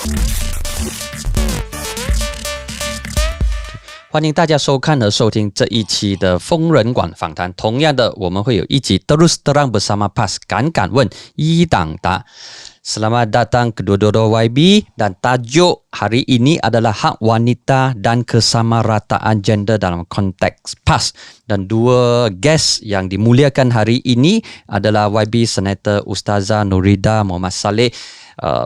欢迎大家收看和收听这一期的疯人馆访谈。同样的，我们会有一集 Terus Terang Bersama PAS 敢敢问一档答。Selamat datang kedua-dua YB dan tajuk hari ini adalah hak wanita dan kesamarataan gender dalam konteks PAS. Dan dua guest yang dimuliakan hari ini adalah YB Senator Ustazah Nurida Muhammad Saleh.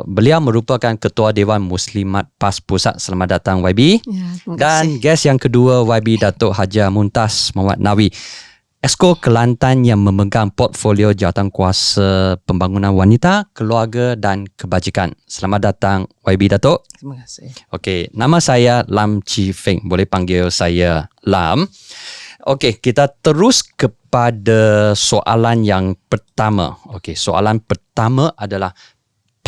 Beliau merupakan Ketua Dewan Muslimat PAS Pusat. Selamat datang YB. Ya, dan guest yang kedua YB Datuk Haja Muntaz Muhammad Nawi, Esko Kelantan yang memegang portfolio Jawatankuasa Pembangunan Wanita, Keluarga dan Kebajikan. Selamat datang YB Datuk. Terima kasih. Okey, nama saya Lam Chi Feng. Boleh panggil saya Lam. Okey, kita terus kepada soalan yang pertama. Okey, soalan pertama adalah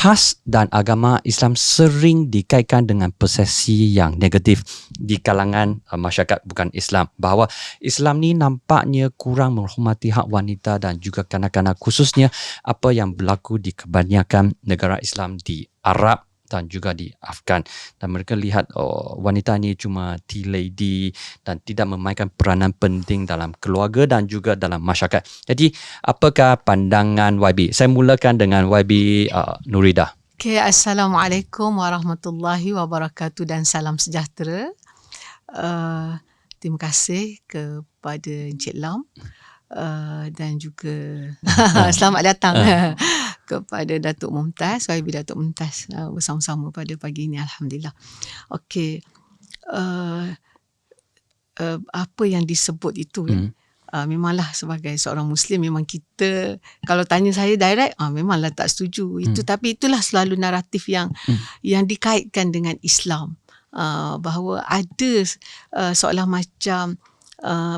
PAS dan agama Islam sering dikaitkan dengan persepsi yang negatif di kalangan masyarakat bukan Islam, bahawa Islam ni nampaknya kurang menghormati hak wanita dan juga kanak-kanak, khususnya apa yang berlaku di kebanyakan negara Islam di Arab dan juga di Afghan. Dan mereka lihat wanita ni cuma tea lady dan tidak memainkan peranan penting dalam keluarga dan juga dalam masyarakat. Jadi, apakah pandangan YB? Saya mulakan dengan YB Nurida. Okay, Assalamualaikum warahmatullahi wabarakatuh dan salam sejahtera. Terima kasih kepada Encik Lam dan juga selamat datang kepada Datuk Mumtaz, YB Datuk Mumtaz, bersama-sama pada pagi ini, alhamdulillah. Okey, apa yang disebut itu memanglah sebagai seorang Muslim, memang kita, kalau tanya saya direct, memanglah tak setuju itu, tapi itulah selalu naratif yang dikaitkan dengan Islam, bahawa ada seolah macam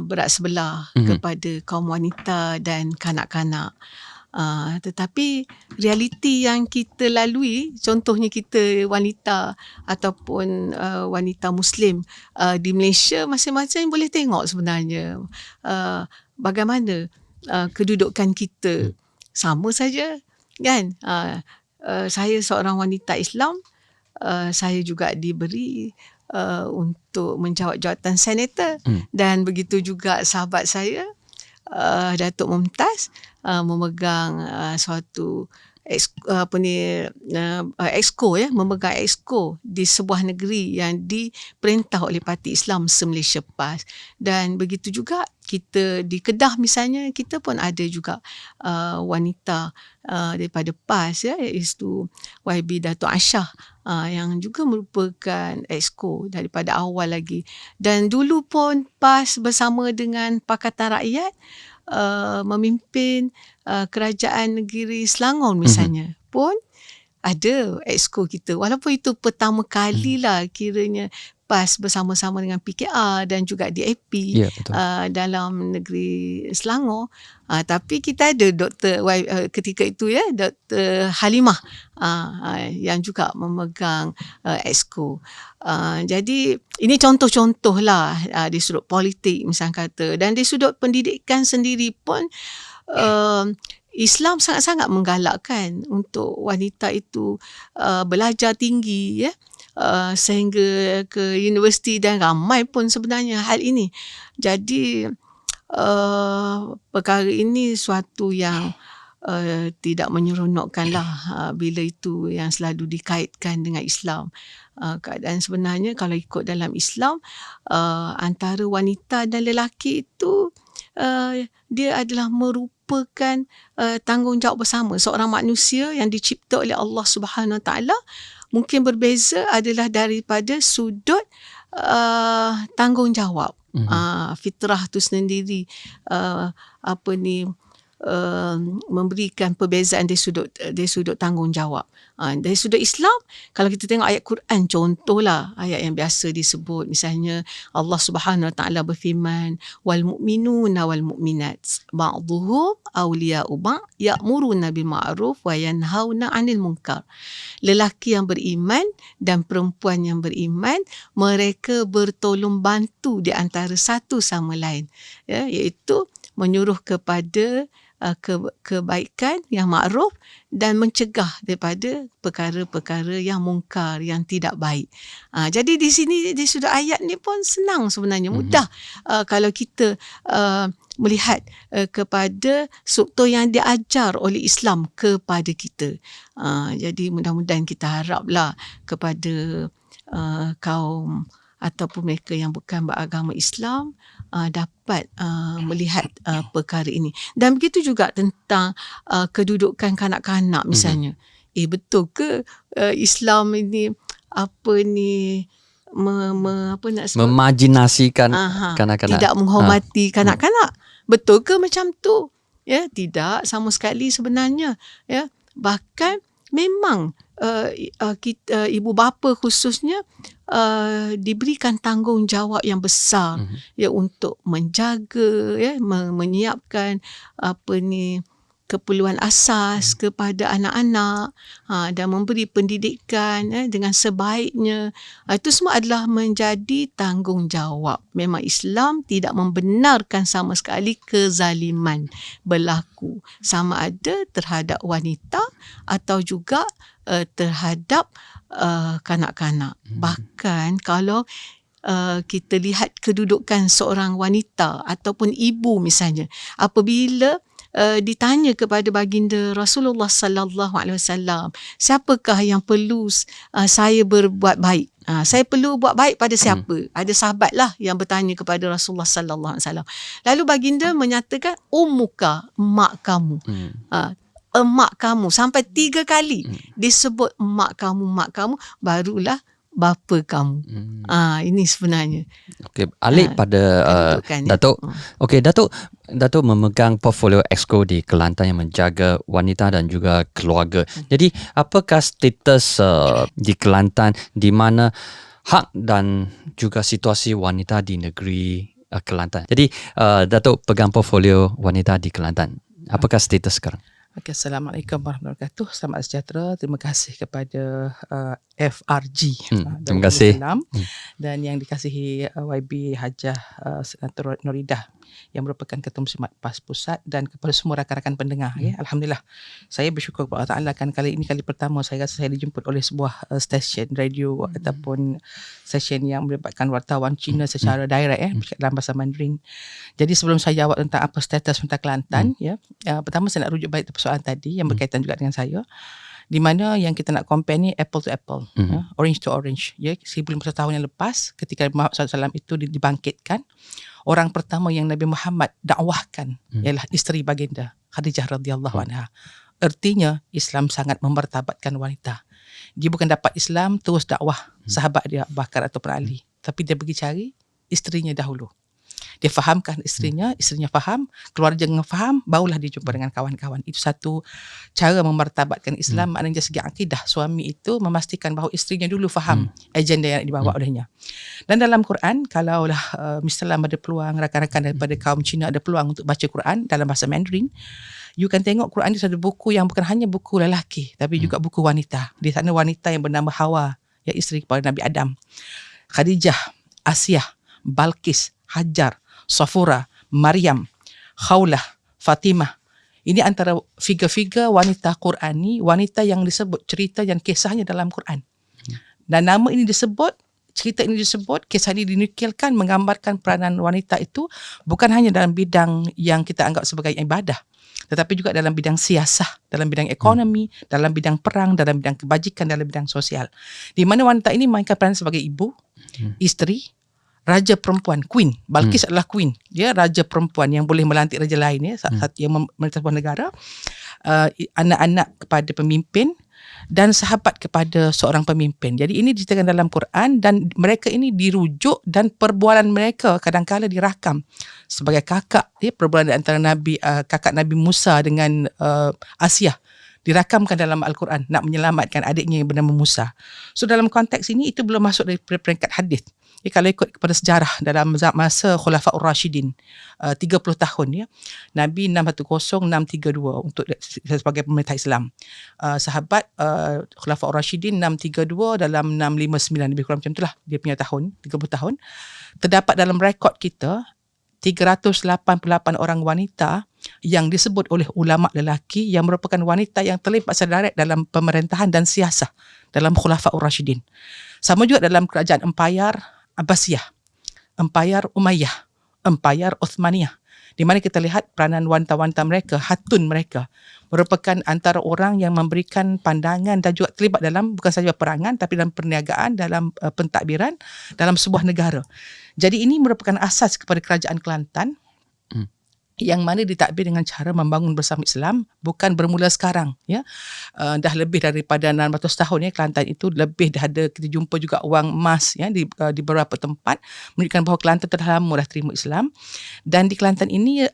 berat sebelah kepada kaum wanita dan kanak-kanak. Tetapi realiti yang kita lalui, contohnya kita wanita ataupun wanita Muslim di Malaysia, masing-masing boleh tengok sebenarnya bagaimana kedudukan kita. Sama saja kan. Saya seorang wanita Islam, saya juga diberi untuk menjawat jawatan senator, dan begitu juga sahabat saya Datuk Mumtaz memegang suatu exco, memegang exco di sebuah negeri yang diperintah oleh Parti Islam se-Malaysia PAS. Dan begitu juga kita di Kedah misalnya, kita pun ada juga wanita daripada PAS, iaitu YB Datuk Aisyah, yang juga merupakan exco daripada awal lagi. Dan dulu pun PAS bersama dengan Pakatan Rakyat memimpin kerajaan negeri Selangor misalnya, pun ada exco kita, walaupun itu pertama kalilah kiranya PAS bersama-sama dengan PKR dan juga DAP dalam negeri Selangor. Tapi kita ada Dr. ketika itu Dr. Halimah yang juga memegang exco. Jadi ini contoh-contoh lah di sudut politik misalnya kata, dan di sudut pendidikan sendiri pun Islam sangat-sangat menggalakkan untuk wanita itu belajar tinggi, sehingga ke universiti, dan ramai pun sebenarnya hal ini. Jadi perkara ini suatu yang tidak menyeronokkan lah bila itu yang selalu dikaitkan dengan Islam. Keadaan sebenarnya kalau ikut dalam Islam, antara wanita dan lelaki itu dia adalah merupakan tanggungjawab bersama. Seorang manusia yang dicipta oleh Allah Subhanahu Wa Taala mungkin berbeza adalah daripada sudut tanggungjawab. Fitrah tu sendiri memberikan perbezaan dari sudut tanggungjawab. Dari sudut Islam, kalau kita tengok ayat Quran, contohlah ayat yang biasa disebut, misalnya Allah Subhanahu Wa Taala berfirman, wal mu'minuna wal mu'minat ba'dhuhum awliya'u ba'd ya'muruna bil ma'ruf wa yanhauna 'anil munkar. Lelaki yang beriman dan perempuan yang beriman, mereka bertolong bantu di antara satu sama lain, iaitu menyuruh kepada kebaikan yang makruf dan mencegah daripada perkara-perkara yang mungkar, yang tidak baik. Jadi di sini di sudut ayat ni pun senang sebenarnya, mudah kalau kita melihat kepada struktur yang diajar oleh Islam kepada kita. Jadi mudah-mudahan kita haraplah kepada kaum ataupun mereka yang bukan beragama Islam dapat melihat perkara ini. Dan begitu juga tentang kedudukan kanak-kanak misalnya. Betul ke Islam ini apa nak sebut? Memajinasikan kanak-kanak. Tidak menghormati kanak-kanak. Betul ke macam tu? Ya, tidak sama sekali sebenarnya. Ya, bahkan memang kita, ibu bapa khususnya diberikan tanggungjawab yang besar ya untuk menjaga, ya, menyiapkan keperluan asas kepada anak-anak dan memberi pendidikan dengan sebaiknya. Itu semua adalah menjadi tanggungjawab. Memang Islam tidak membenarkan sama sekali kezaliman berlaku sama ada terhadap wanita atau juga terhadap kanak-kanak. Bahkan kalau kita lihat kedudukan seorang wanita ataupun ibu misalnya, apabila ditanya kepada baginda Rasulullah sallallahu alaihi wasallam, siapakah yang perlu saya berbuat baik? Saya perlu buat baik pada siapa? Ada sahabatlah yang bertanya kepada Rasulullah sallallahu alaihi wasallam. Lalu baginda menyatakan ummuka, emak kamu. Emak kamu, sampai 3 kali disebut emak kamu, barulah bapa kamu. Ini sebenarnya. Okey, alik pada Datuk. Okey, Datuk memegang portfolio Exco di Kelantan yang menjaga wanita dan juga keluarga. Jadi, apakah status di Kelantan di mana hak dan juga situasi wanita di negeri Kelantan? Jadi, Datuk pegang portfolio wanita di Kelantan. Apakah status sekarang? Okay, Assalamualaikum warahmatullahi wabarakatuh. Selamat sejahtera. Terima kasih kepada FRG. Terima kasih. Dan yang dikasihi YB Hajah Senator Noridah yang merupakan Ketua Muslimat PAS Pusat dan kepada semua rakan-rakan pendengar. Ya. Alhamdulillah. Saya bersyukur kepada Allah Ta'ala kan kali ini kali pertama saya rasa saya dijemput oleh sebuah stesen radio ataupun stesen yang melibatkan wartawan Cina secara direct dalam bahasa Mandarin. Jadi sebelum saya jawab tentang apa status wanita Kelantan, pertama saya nak rujuk balik persoalan tadi yang berkaitan juga dengan saya. Di mana yang kita nak compare ni apple to apple, orange to orange. Ya, 1500 tahun yang lepas ketika Muhammad SAW itu dibangkitkan, orang pertama yang Nabi Muhammad dakwahkan ialah isteri baginda Khadijah radhiyallahu anha. Artinya Islam sangat memartabatkan wanita. Dia bukan dapat Islam terus dakwah sahabat dia Abu Bakar ataupun Ali, tapi dia pergi cari isterinya dahulu. Dia fahamkan isterinya faham, keluarga dengan faham, barulah dia jumpa dengan kawan-kawan. Itu satu cara memartabatkan Islam. Maknanya dari segi akidah, suami itu memastikan bahawa isterinya dulu faham agenda yang dibawa olehnya. Dan dalam Quran, kalaulah misalnya ada peluang, rakan-rakan daripada kaum Cina ada peluang untuk baca Quran dalam bahasa Mandarin, you can tengok Quran itu satu buku yang bukan hanya buku lelaki, tapi juga buku wanita. Di sana wanita yang bernama Hawa, ya isteri kepada Nabi Adam, Khadijah, Asiyah, Balqis, Hajar, Safura, Maryam, Khawlah, Fatimah. Ini antara figure-figure wanita Qurani, wanita yang disebut cerita dan kisahnya dalam Quran. Dan nama ini disebut, cerita ini disebut, kisah ini dinukilkan menggambarkan peranan wanita itu bukan hanya dalam bidang yang kita anggap sebagai ibadah, tetapi juga dalam bidang siasah, dalam bidang ekonomi, dalam bidang perang, dalam bidang kebajikan, dalam bidang sosial. Di mana wanita ini mainkan peranan sebagai ibu, isteri, raja perempuan, queen. Balqis adalah queen. Dia raja perempuan yang boleh melantik raja lain, ya, satu yang memerintah sebuah negara. Anak-anak kepada pemimpin dan sahabat kepada seorang pemimpin. Jadi ini diceritakan dalam Quran dan mereka ini dirujuk dan perbualan mereka kadang-kala dirakam sebagai kakak, ya, perbualan antara kakak Nabi Musa dengan Asiyah dirakamkan dalam Al-Quran nak menyelamatkan adiknya yang bernama Musa. So dalam konteks ini itu belum masuk dari peringkat hadis. Ya, kalau ikut kepada sejarah dalam masa Khulafaur Rashidin 30 tahun, ya, Nabi 610-632 untuk sebagai pemerintah Islam. Sahabat Khulafaur Rashidin 632 dalam 659, lebih kurang macam itulah dia punya tahun, 30 tahun. Terdapat dalam rekod kita 388 orang wanita yang disebut oleh ulama lelaki yang merupakan wanita yang terlibat secara direct dalam pemerintahan dan siasah dalam Khulafaur Rasyidin. Sama juga dalam kerajaan Empayar Abbasiyah, Empayar Umayyah, Empayar Uthmaniyah, di mana kita lihat peranan wanita-wanita mereka, hatun mereka merupakan antara orang yang memberikan pandangan dan juga terlibat dalam bukan sahaja perangan tapi dalam perniagaan, dalam pentadbiran dalam sebuah negara. Jadi ini merupakan asas kepada kerajaan Kelantan yang mana ditadbir dengan cara membangun bersama Islam, bukan bermula sekarang, ya. Dah lebih daripada 600 tahun, ya. Kelantan itu lebih dah ada, kita jumpa juga wang emas, ya, di beberapa tempat menunjukkan bahawa Kelantan telah lama dah terima Islam. Dan di Kelantan ini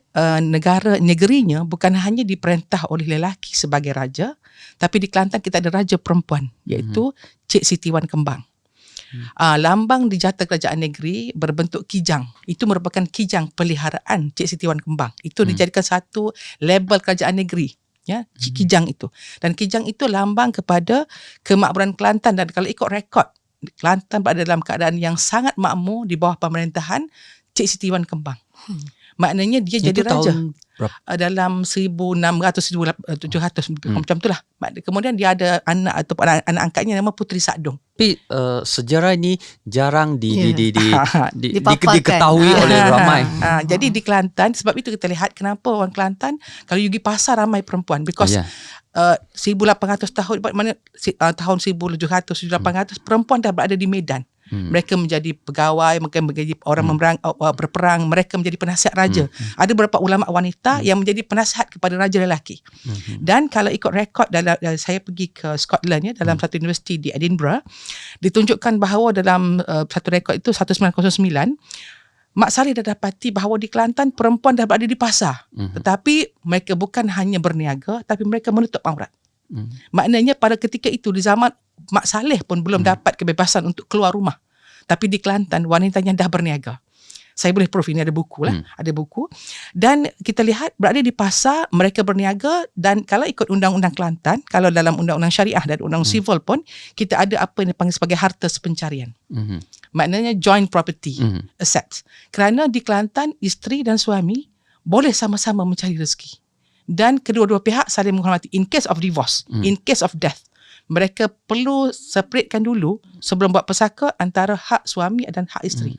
negerinya bukan hanya diperintah oleh lelaki sebagai raja, tapi di Kelantan kita ada raja perempuan, iaitu Cik Siti Wan Kembang. Lambang di jata kerajaan negeri berbentuk kijang. Itu merupakan kijang peliharaan Cik Siti Wan Kembang. Itu dijadikan satu label kerajaan negeri, ya, kijang itu. Dan kijang itu lambang kepada kemakmuran Kelantan, dan kalau ikut rekod, Kelantan berada dalam keadaan yang sangat makmur di bawah pemerintahan Cik Siti Wan Kembang. Maknanya dia Itu jadi raja tahun berapa? dalam 1600 1700 macam itulah. Kemudian dia ada anak atau anak angkatnya nama Puteri Sakdong. Tapi sejarah ini jarang Dipaparkan. diketahui oleh ramai. Jadi di Kelantan, sebab itu kita lihat kenapa orang Kelantan kalau you pergi pasar ramai perempuan, because 1800 tahun, mana tahun 1700 1800 perempuan dah berada di medan. Mereka menjadi pegawai, mereka menjadi orang berperang, mereka menjadi penasihat raja. Ada beberapa ulama wanita yang menjadi penasihat kepada raja lelaki. Dan kalau ikut rekod dalam saya pergi ke Scotland, ya, dalam satu universiti di Edinburgh, ditunjukkan bahawa dalam satu rekod itu 1909 Mak Saleh dah dapati bahawa di Kelantan perempuan dah berada di pasar. Tetapi mereka bukan hanya berniaga, tapi mereka menutup aurat. Maknanya pada ketika itu di zaman Mak Saleh pun belum dapat kebebasan untuk keluar rumah. Tapi di Kelantan wanitanya dah berniaga. Saya boleh proof, ini ada buku lah, ada buku. Dan kita lihat berada di pasar, mereka berniaga, dan kalau ikut undang-undang Kelantan, kalau dalam undang-undang syariah dan undang civil pun, kita ada apa yang dipanggil sebagai harta sepencarian. Maknanya joint property assets. Kerana di Kelantan, isteri dan suami boleh sama-sama mencari rezeki. Dan kedua-dua pihak saling menghormati. In case of divorce, in case of death, mereka perlu separatekan dulu sebelum buat pesaka antara hak suami dan hak isteri.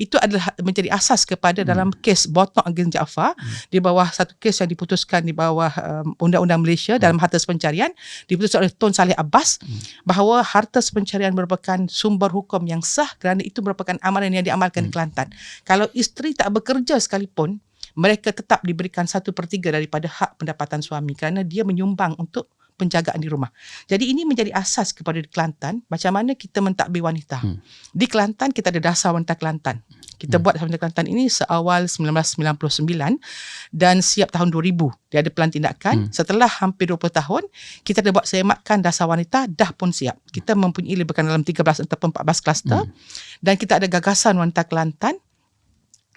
Itu adalah menjadi asas kepada dalam kes Botok against Jaafar, di bawah satu kes yang diputuskan di bawah Undang-Undang Malaysia dalam harta sepencarian, diputuskan oleh Tun Saleh Abbas, bahawa harta sepencarian merupakan sumber hukum yang sah kerana itu merupakan amalan yang diamalkan di Kelantan. Kalau isteri tak bekerja sekalipun, mereka tetap diberikan 1/3 daripada hak pendapatan suami kerana dia menyumbang untuk penjagaan di rumah. Jadi ini menjadi asas kepada di Kelantan macam mana kita mentadbir wanita. Di Kelantan kita ada Dasar Wanita Kelantan. Kita buat Dasar Wanita Kelantan ini seawal 1999 dan siap tahun 2000 dia ada pelan tindakan. Setelah hampir 20 tahun kita ada buat semakan Dasar Wanita, dah pun siap. Kita mempunyai lebih kurang dalam 13 atau 14 kluster dan kita ada Gagasan Wanita Kelantan.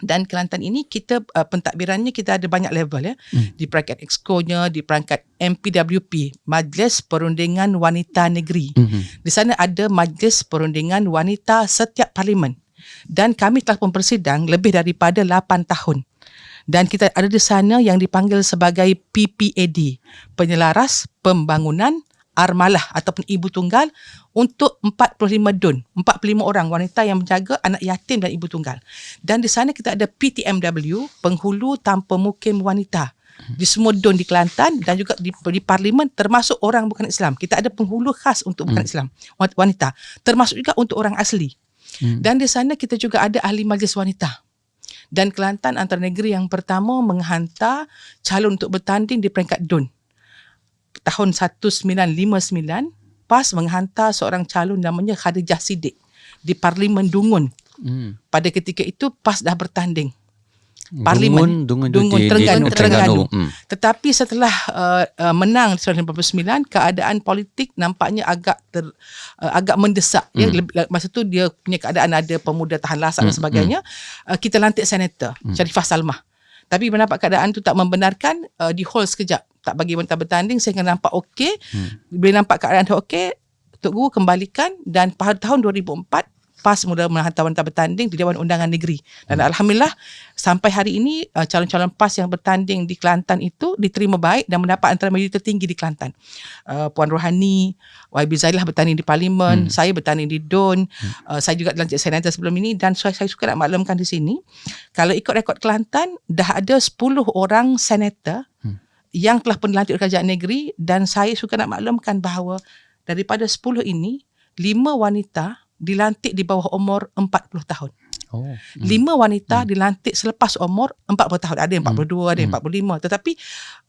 Dan Kelantan ini kita pentadbirannya kita ada banyak level, ya. Di peringkat Exco-nya, di peringkat MPWP, Majlis Perundingan Wanita Negeri. Di sana ada Majlis Perundingan Wanita setiap parlimen. Dan kami telah pun bersidang lebih daripada 8 tahun. Dan kita ada di sana yang dipanggil sebagai PPAD, Penyelaras Pembangunan Armalah ataupun ibu tunggal untuk 45 DUN, 45 orang wanita yang menjaga anak yatim dan ibu tunggal. Dan di sana kita ada PTMW, Penghulu Tanpa Mukim Wanita. Di semua DUN di Kelantan dan juga di parlimen termasuk orang bukan Islam. Kita ada penghulu khas untuk bukan Islam, wanita. Termasuk juga untuk orang asli. Dan di sana kita juga ada ahli majlis wanita. Dan Kelantan antara negeri yang pertama menghantar calon untuk bertanding di peringkat DUN. Tahun 1959, PAS menghantar seorang calon namanya Khadijah Siddiq di Parlimen Dungun. Pada ketika itu PAS dah bertanding. Parlimen Dungun Terengganu. Tetapi setelah menang 1959, keadaan politik nampaknya agak mendesak. Ya. Masa tu dia punya keadaan ada pemuda tahan lasak dan sebagainya. Kita lantik senator Sharifah Salmah. Tapi mendapat keadaan tu tak membenarkan, di hold sekejap. Tak bagi wanita bertanding sehingga nampak okey. Bila nampak keadaan tu okey, Tok Guru kembalikan dan pada tahun 2004 PAS mula menghantar wanita bertanding di Dewan Undangan Negeri. Dan alhamdulillah sampai hari ini calon-calon PAS yang bertanding di Kelantan itu diterima baik dan mendapat antara majlis tertinggi di Kelantan. Puan Rohani, YB Zailah bertanding di Parlimen, saya bertanding di DUN, saya juga dalam senator sebelum ini, dan saya suka nak maklumkan di sini, kalau ikut rekod Kelantan dah ada 10 orang senator yang telah pun dilantik oleh kerajaan negeri, dan saya suka nak maklumkan bahawa daripada 10 ini 5 wanita dilantik di bawah umur 40 tahun. 5 wanita dilantik selepas umur 40 tahun. Ada yang 42, ada yang 45. Tetapi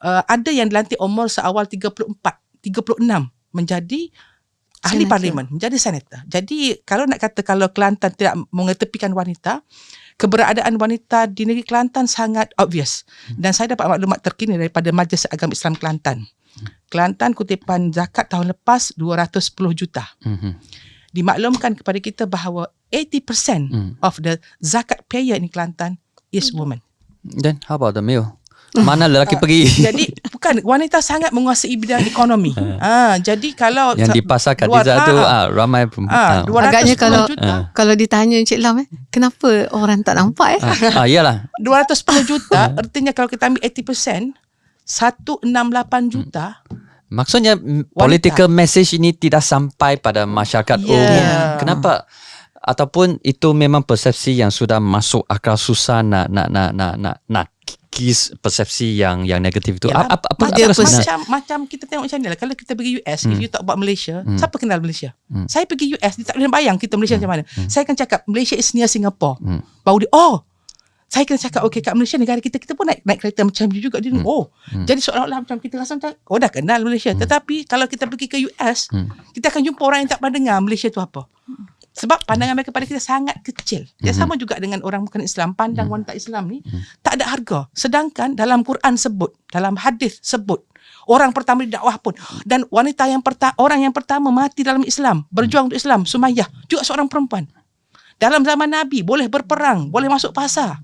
ada yang dilantik umur seawal 34, 36 menjadi ahli Senator. parlimen, menjadi senator. Jadi kalau nak kata kalau Kelantan tidak mengetepikan wanita, keberadaan wanita di negeri Kelantan sangat obvious. Dan saya dapat maklumat terkini daripada Majlis Agama Islam Kelantan. Kelantan kutipan zakat tahun lepas 210 juta. Dimaklumkan kepada kita bahawa 80% of the zakat payer in Kelantan is women. Then how about the male? Mana lelaki pergi? Jadi bukan, wanita sangat menguasai bidang ekonomi. Jadi kalau Yang di pasar Khadijah tu ramai perempuan. 210 Agaknya juta. kalau ditanya Encik Lam, kenapa orang tak nampak Iyalah. 210 juta artinya kalau kita ambil 80%, 168 juta. Maksudnya political message ini tidak sampai pada masyarakat Yeah. Kenapa? Ataupun itu memang persepsi yang sudah masuk akal, susah nak kikis persepsi yang negatif itu. Yalah, Apa sebenarnya? macam kita tengok macam ni lah. Kalau kita pergi US, if you talk about Malaysia, siapa kenal Malaysia? Saya pergi US, dia tak boleh bayang kita Malaysia macam mana. Saya akan cakap Malaysia is near Singapore. Baru dia, saya kena cakap, okay, kat Malaysia negara kita pun naik kereta macam tu juga. Dia jadi seolah-olah macam kita rasa macam, dah kenal Malaysia. Tetapi kalau kita pergi ke US, kita akan jumpa orang yang tak pernah dengar Malaysia tu apa. Sebab pandangan mereka pada kita sangat kecil. Dia sama juga dengan orang bukan Islam, pandang wanita Islam ni tak ada harga. Sedangkan dalam Quran sebut, dalam hadis sebut, orang pertama didakwah pun, dan wanita orang yang pertama mati dalam Islam, berjuang untuk Islam, Sumayyah, juga seorang perempuan. Dalam zaman Nabi boleh berperang, boleh masuk pasar.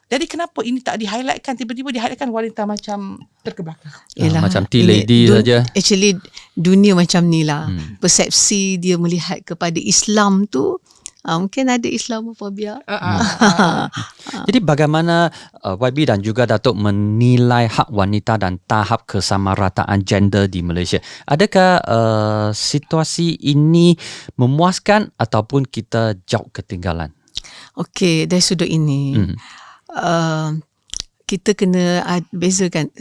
Jadi kenapa ini tak di-highlightkan, tiba-tiba di-highlightkan wanita macam terkebelakang? Macam tea lady saja. Actually dunia macam ni lah. Persepsi dia melihat kepada Islam tu, mungkin ada Islamofobia. Jadi bagaimana YB dan juga Datuk menilai hak wanita dan tahap kesamarataan gender di Malaysia? Adakah situasi ini memuaskan ataupun kita jauh ketinggalan? Okey, dari sudut ini kita kena bezakan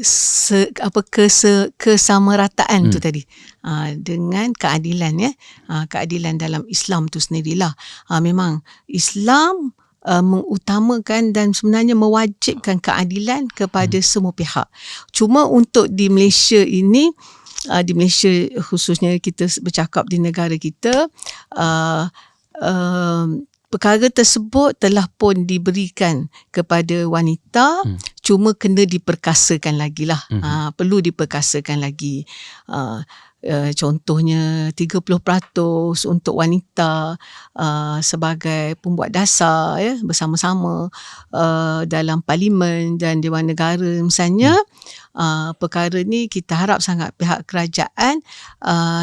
kesamarataan tu tadi dengan keadilan, keadilan dalam Islam tu sendirilah. Memang Islam mengutamakan dan sebenarnya mewajibkan keadilan kepada semua pihak. Cuma untuk di Malaysia ini, di Malaysia khususnya kita bercakap di negara kita, perkara tersebut telah pun diberikan kepada wanita, cuma kena diperkasakan lagi lah. Perlu diperkasakan lagi. Contohnya 30% untuk wanita sebagai pembuat dasar bersama-sama dalam parlimen dan Dewan Negara misalnya. Perkara ni kita harap sangat pihak kerajaan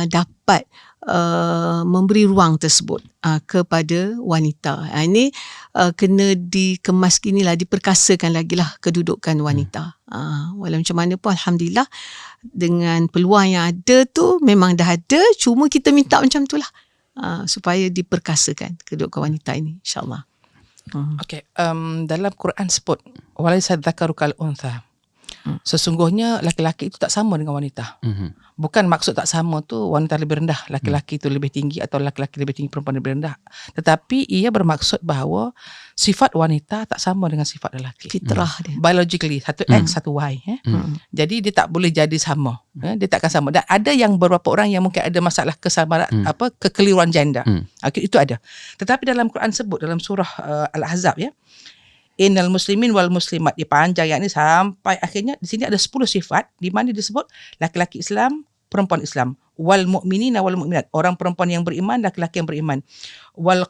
dapat memberi ruang tersebut kepada wanita. Ini kena dikemas ginilah, diperkasakan lagi lah kedudukan wanita. Walau macam mana pun alhamdulillah dengan peluang yang ada tu memang dah ada, cuma kita minta macam tu lah supaya diperkasakan kedudukan wanita ini, insyaAllah. Okay, dalam Quran sebut walaysa dzakaru kal untha. Sesungguhnya laki-laki itu tak sama dengan wanita. Bukan maksud tak sama tu wanita lebih rendah, laki-laki itu lebih tinggi, atau laki-laki lebih tinggi, perempuan lebih rendah. Tetapi ia bermaksud bahawa sifat wanita tak sama dengan sifat lelaki. Fitrah dia. Biologically, satu X, satu Y. Jadi dia tak boleh jadi sama. Dia takkan sama. Dan ada yang beberapa orang yang mungkin ada masalah kekeliruan gender. Okay, itu ada. Tetapi dalam Quran sebut dalam surah Al-Ahzab, Innal muslimin wal muslimat, dia panjang yang ni sampai akhirnya di sini ada 10 sifat di mana disebut laki-laki Islam, perempuan Islam, wal mu'minina wal mu'minat, orang perempuan yang beriman, laki-laki yang beriman, wal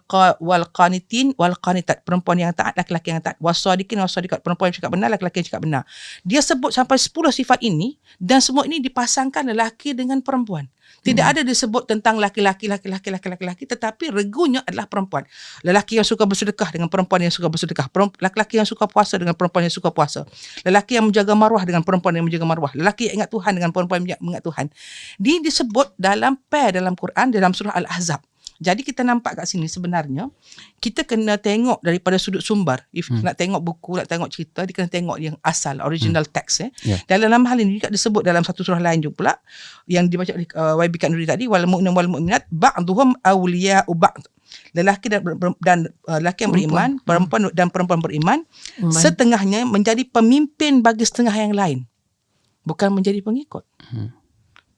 qanitin wal qanitat, perempuan yang taat, laki-laki yang taat, wasadiqin wasadiqat, perempuan yang cakap benar, laki-laki yang cakap benar. Dia sebut sampai 10 sifat ini, dan semua ini dipasangkan lelaki dengan perempuan. Tidak ada disebut tentang laki-laki, tetapi regunya adalah perempuan. Lelaki yang suka bersedekah dengan perempuan yang suka bersedekah. Lelaki yang suka puasa dengan perempuan yang suka puasa. Lelaki yang menjaga maruah dengan perempuan yang menjaga maruah. Lelaki yang ingat Tuhan dengan perempuan yang ingat Tuhan. Dia disebut dalam pair dalam Quran, dalam surah Al-Ahzab. Jadi kita nampak kat sini sebenarnya kita kena tengok daripada sudut sumber. If nak tengok buku, nak tengok cerita, dia kena tengok yang asal, original text. Dalam hal ini juga disebut dalam satu surah lain juga pula yang dibaca oleh YB Kak Nuri tadi, wal mu'min wal mu'minat ba'duhum awliya'u ba'd. Lelaki dan lelaki yang beriman, perempuan dan perempuan beriman, setengahnya menjadi pemimpin bagi setengah yang lain. Bukan menjadi pengikut.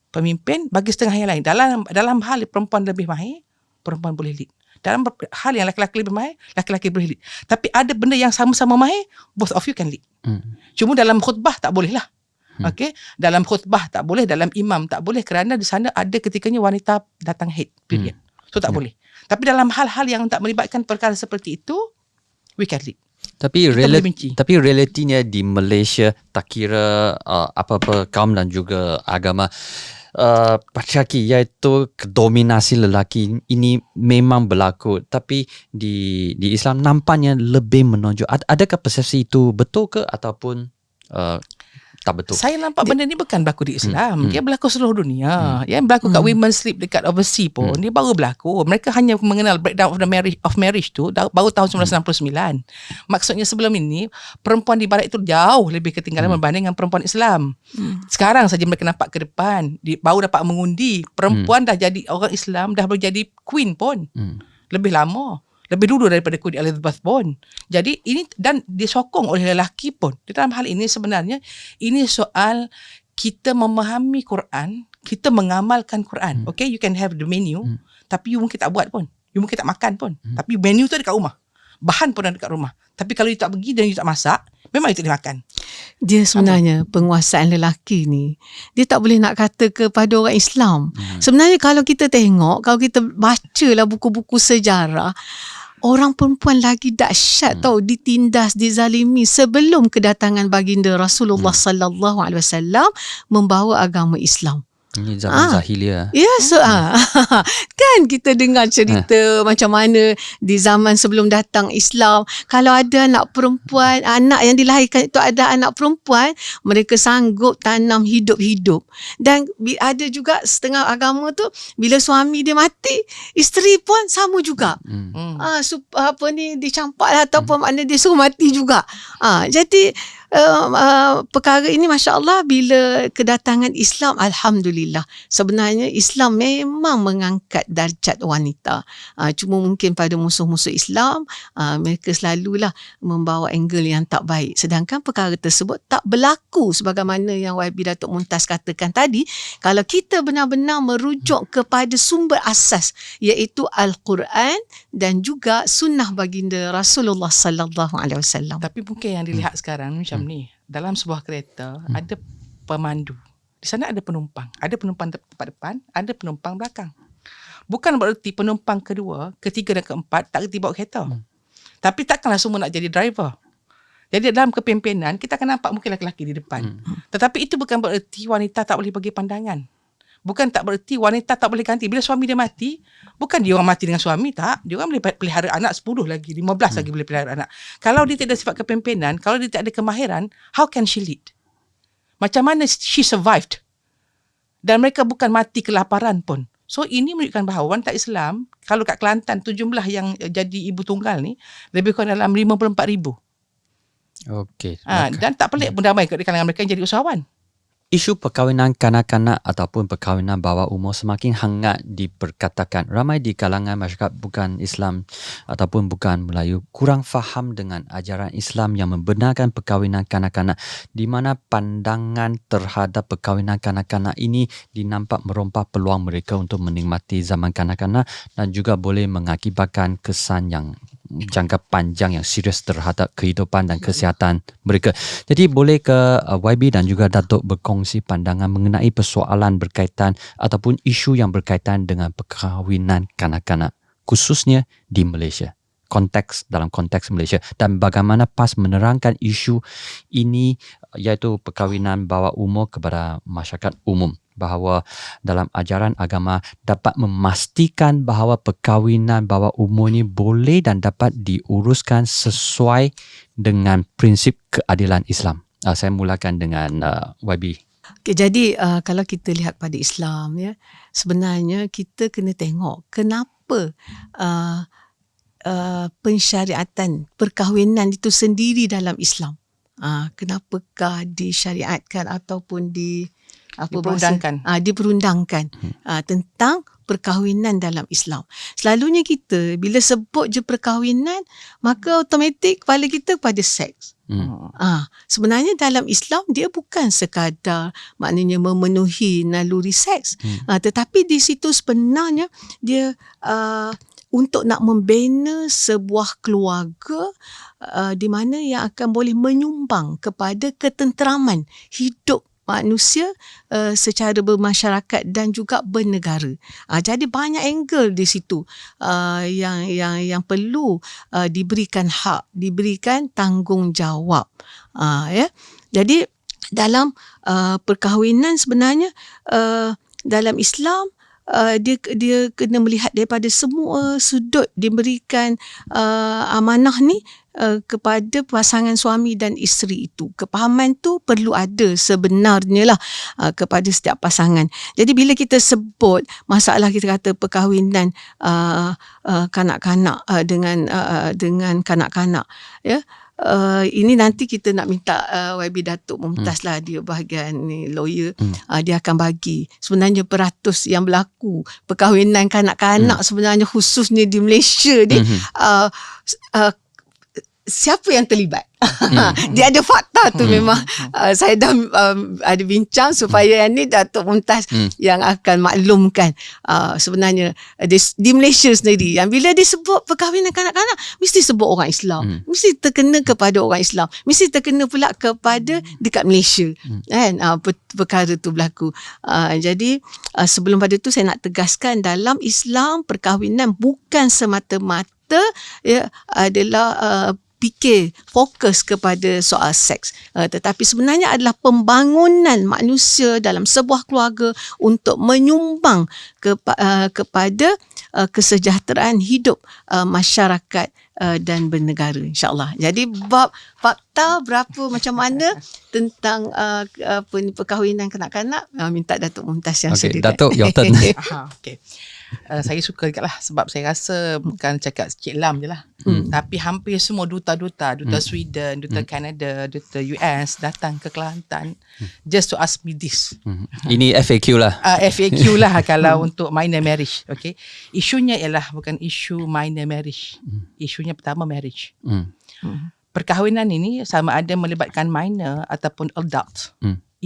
Pemimpin bagi setengah yang lain. Dalam hal perempuan lebih mahir, perempuan boleh lead. Dalam hal yang laki-laki lebih mahir, laki-laki boleh lead. Tapi ada benda yang sama-sama mahir, both of you can lead. Cuma dalam khutbah tak boleh lah. Okay? Dalam khutbah tak boleh, dalam imam tak boleh, kerana di sana ada ketikanya wanita datang haid, period. So tak boleh. Tapi dalam hal-hal yang tak melibatkan perkara seperti itu, we can lead. Tapi realitinya di Malaysia tak kira apa-apa kaum dan juga agama, patriarki iaitu dominasi lelaki ini memang berlaku, tapi di Islam nampaknya lebih menonjol. Adakah persepsi itu betul ke ataupun tak betul? Saya nampak benda ni bukan berlaku di Islam. Dia berlaku seluruh dunia. Yang berlaku kat women sleep dekat overseas pun, dia baru berlaku. Mereka hanya mengenal breakdown of marriage tu baru tahun 1969. Maksudnya sebelum ini, perempuan di barat itu jauh lebih ketinggalan berbanding dengan perempuan Islam. Sekarang saja mereka nampak ke depan. Baru dapat mengundi. Perempuan dah jadi orang Islam, dah boleh jadi queen pun. Lebih lama. Lebih dulu daripada Queen Elizabeth pun. Jadi ini, dan disokong oleh lelaki pun. Di dalam hal ini sebenarnya, ini soal kita memahami Quran, kita mengamalkan Quran. Okay, you can have the menu, tapi you mungkin tak buat pun. You mungkin tak makan pun. Tapi menu tu ada kat rumah. Bahan pun ada kat rumah. Tapi kalau you tak pergi dan you tak masak, memang you tak boleh makan. Dia sebenarnya penguasaan lelaki ni, dia tak boleh nak kata kepada orang Islam. Sebenarnya kalau kita tengok, kalau kita bacalah buku-buku sejarah, orang perempuan lagi dahsyat tau, ditindas, dizalimi sebelum kedatangan baginda Rasulullah sallallahu alaihi wasallam membawa agama Islam. Ini zaman Zahiliyah. Ya, kan kita dengar cerita macam mana di zaman sebelum datang Islam, kalau ada anak perempuan, anak yang dilahirkan itu ada anak perempuan, mereka sanggup tanam hidup-hidup. Dan ada juga setengah agama tu, bila suami dia mati, isteri pun sama juga. Dicampak lah, ataupun makna dia suruh mati juga. Jadi perkara ini Masya Allah, bila kedatangan Islam, Alhamdulillah, sebenarnya Islam memang mengangkat darjat wanita. Cuma mungkin pada musuh-musuh Islam, mereka selalulah membawa angle yang tak baik, sedangkan perkara tersebut tak berlaku sebagaimana yang YB Datuk Muntaz katakan tadi. Kalau kita benar-benar merujuk kepada sumber asas, iaitu Al-Quran dan juga sunnah baginda Rasulullah sallallahu alaihi wasallam. Tapi mungkin yang dilihat sekarang macam ni, dalam sebuah kereta ada pemandu. Di sana ada penumpang. Ada penumpang tempat depan, ada penumpang belakang. Bukan bererti penumpang kedua, ketiga dan keempat tak reti bawa kereta. Tapi takkanlah semua nak jadi driver. Jadi dalam kepimpinan, kita akan nampak mungkin lelaki di depan. Tetapi itu bukan bererti wanita tak boleh bagi pandangan. Bukan tak bererti wanita tak boleh ganti. Bila suami dia mati, bukan dia orang mati dengan suami, tak. Dia orang boleh pelihara anak 10 lagi, 15 lagi boleh pelihara anak. Kalau dia tidak ada sifat kepimpinan, kalau dia tak ada kemahiran, how can she lead? Macam mana she survived? Dan mereka bukan mati kelaparan pun. So ini menunjukkan bahawa wanita Islam, kalau kat Kelantan tu jumlah yang jadi ibu tunggal ni, lebih kurang dalam 54,000. Okey. Dan tak pelik pun ramai di kalangan mereka yang jadi usahawan. Isu perkahwinan kanak-kanak ataupun perkahwinan bawah umur semakin hangat diperkatakan. Ramai di kalangan masyarakat bukan Islam ataupun bukan Melayu kurang faham dengan ajaran Islam yang membenarkan perkahwinan kanak-kanak, di mana pandangan terhadap perkahwinan kanak-kanak ini dinampak merompak peluang mereka untuk menikmati zaman kanak-kanak dan juga boleh mengakibatkan kesan yang jangka panjang yang serius terhadap kehidupan dan kesihatan mereka. Jadi boleh ke YB dan juga Datuk berkongsi pandangan mengenai persoalan berkaitan ataupun isu yang berkaitan dengan perkahwinan kanak-kanak khususnya di Malaysia. Dalam konteks Malaysia dan bagaimana PAS menerangkan isu ini iaitu perkahwinan bawah umur kepada masyarakat umum, bahawa dalam ajaran agama dapat memastikan bahawa perkahwinan bawah umur ini boleh dan dapat diuruskan sesuai dengan prinsip keadilan Islam. Saya mulakan dengan YB. Okay, jadi kalau kita lihat pada Islam, ya, sebenarnya kita kena tengok kenapa pensyariatan perkahwinan itu sendiri dalam Islam. Kenapakah disyariatkan ataupun diperundangkan tentang perkahwinan dalam Islam. Selalunya kita bila sebut je perkahwinan, maka automatik kepala kita pada seks. Sebenarnya dalam Islam dia bukan sekadar maknanya memenuhi naluri seks, tetapi di situ sebenarnya dia untuk nak membina sebuah keluarga di mana yang akan boleh menyumbang kepada ketenteraman hidup manusia secara bermasyarakat dan juga bernegara. Jadi banyak angle di situ yang perlu diberikan hak, diberikan tanggungjawab. Ya. Jadi dalam perkahwinan sebenarnya dalam Islam dia kena melihat daripada semua sudut, diberikan amanah ni kepada pasangan suami dan isteri itu. Kepahaman tu perlu ada sebenarnya lah kepada setiap pasangan. Jadi bila kita sebut masalah, kita kata perkahwinan kanak-kanak dengan kanak-kanak, ya, ini nanti kita nak minta YB Datuk Mumtaz lah, dia bahagian ni lawyer, dia akan bagi sebenarnya peratus yang berlaku perkahwinan kanak-kanak sebenarnya khususnya di Malaysia ni, siapa yang terlibat. Dia ada fakta tu memang. Saya dah ada bincang supaya yang ni Datuk Mumtaz yang akan maklumkan sebenarnya di Malaysia sendiri. Yang bila disebut perkahwinan kanak-kanak, mesti sebut orang Islam. Mesti terkena kepada orang Islam. Mesti terkena pula kepada dekat Malaysia. Kan? Perkara tu berlaku. Jadi sebelum pada tu saya nak tegaskan, dalam Islam perkahwinan bukan semata-mata adalah fikir fokus kepada soal seks, tetapi sebenarnya adalah pembangunan manusia dalam sebuah keluarga untuk menyumbang kepada kesejahteraan hidup masyarakat dan bernegara, insyaAllah. Jadi bab fakta berapa macam mana tentang perkahwinan kanak-kanak, minta Datuk Mumtaz yang sediakan. Datuk, your turn. Okay. Saya suka juga lah, sebab saya rasa bukan cakap Cik Lam je lah, tapi hampir semua duta Sweden, duta Canada, duta US datang ke Kelantan just to ask me this. Ini FAQ lah. FAQ lah kalau untuk minor marriage. Okay. Isunya ialah bukan isu minor marriage. Isunya pertama marriage. Perkahwinan ini sama ada melibatkan minor ataupun adult.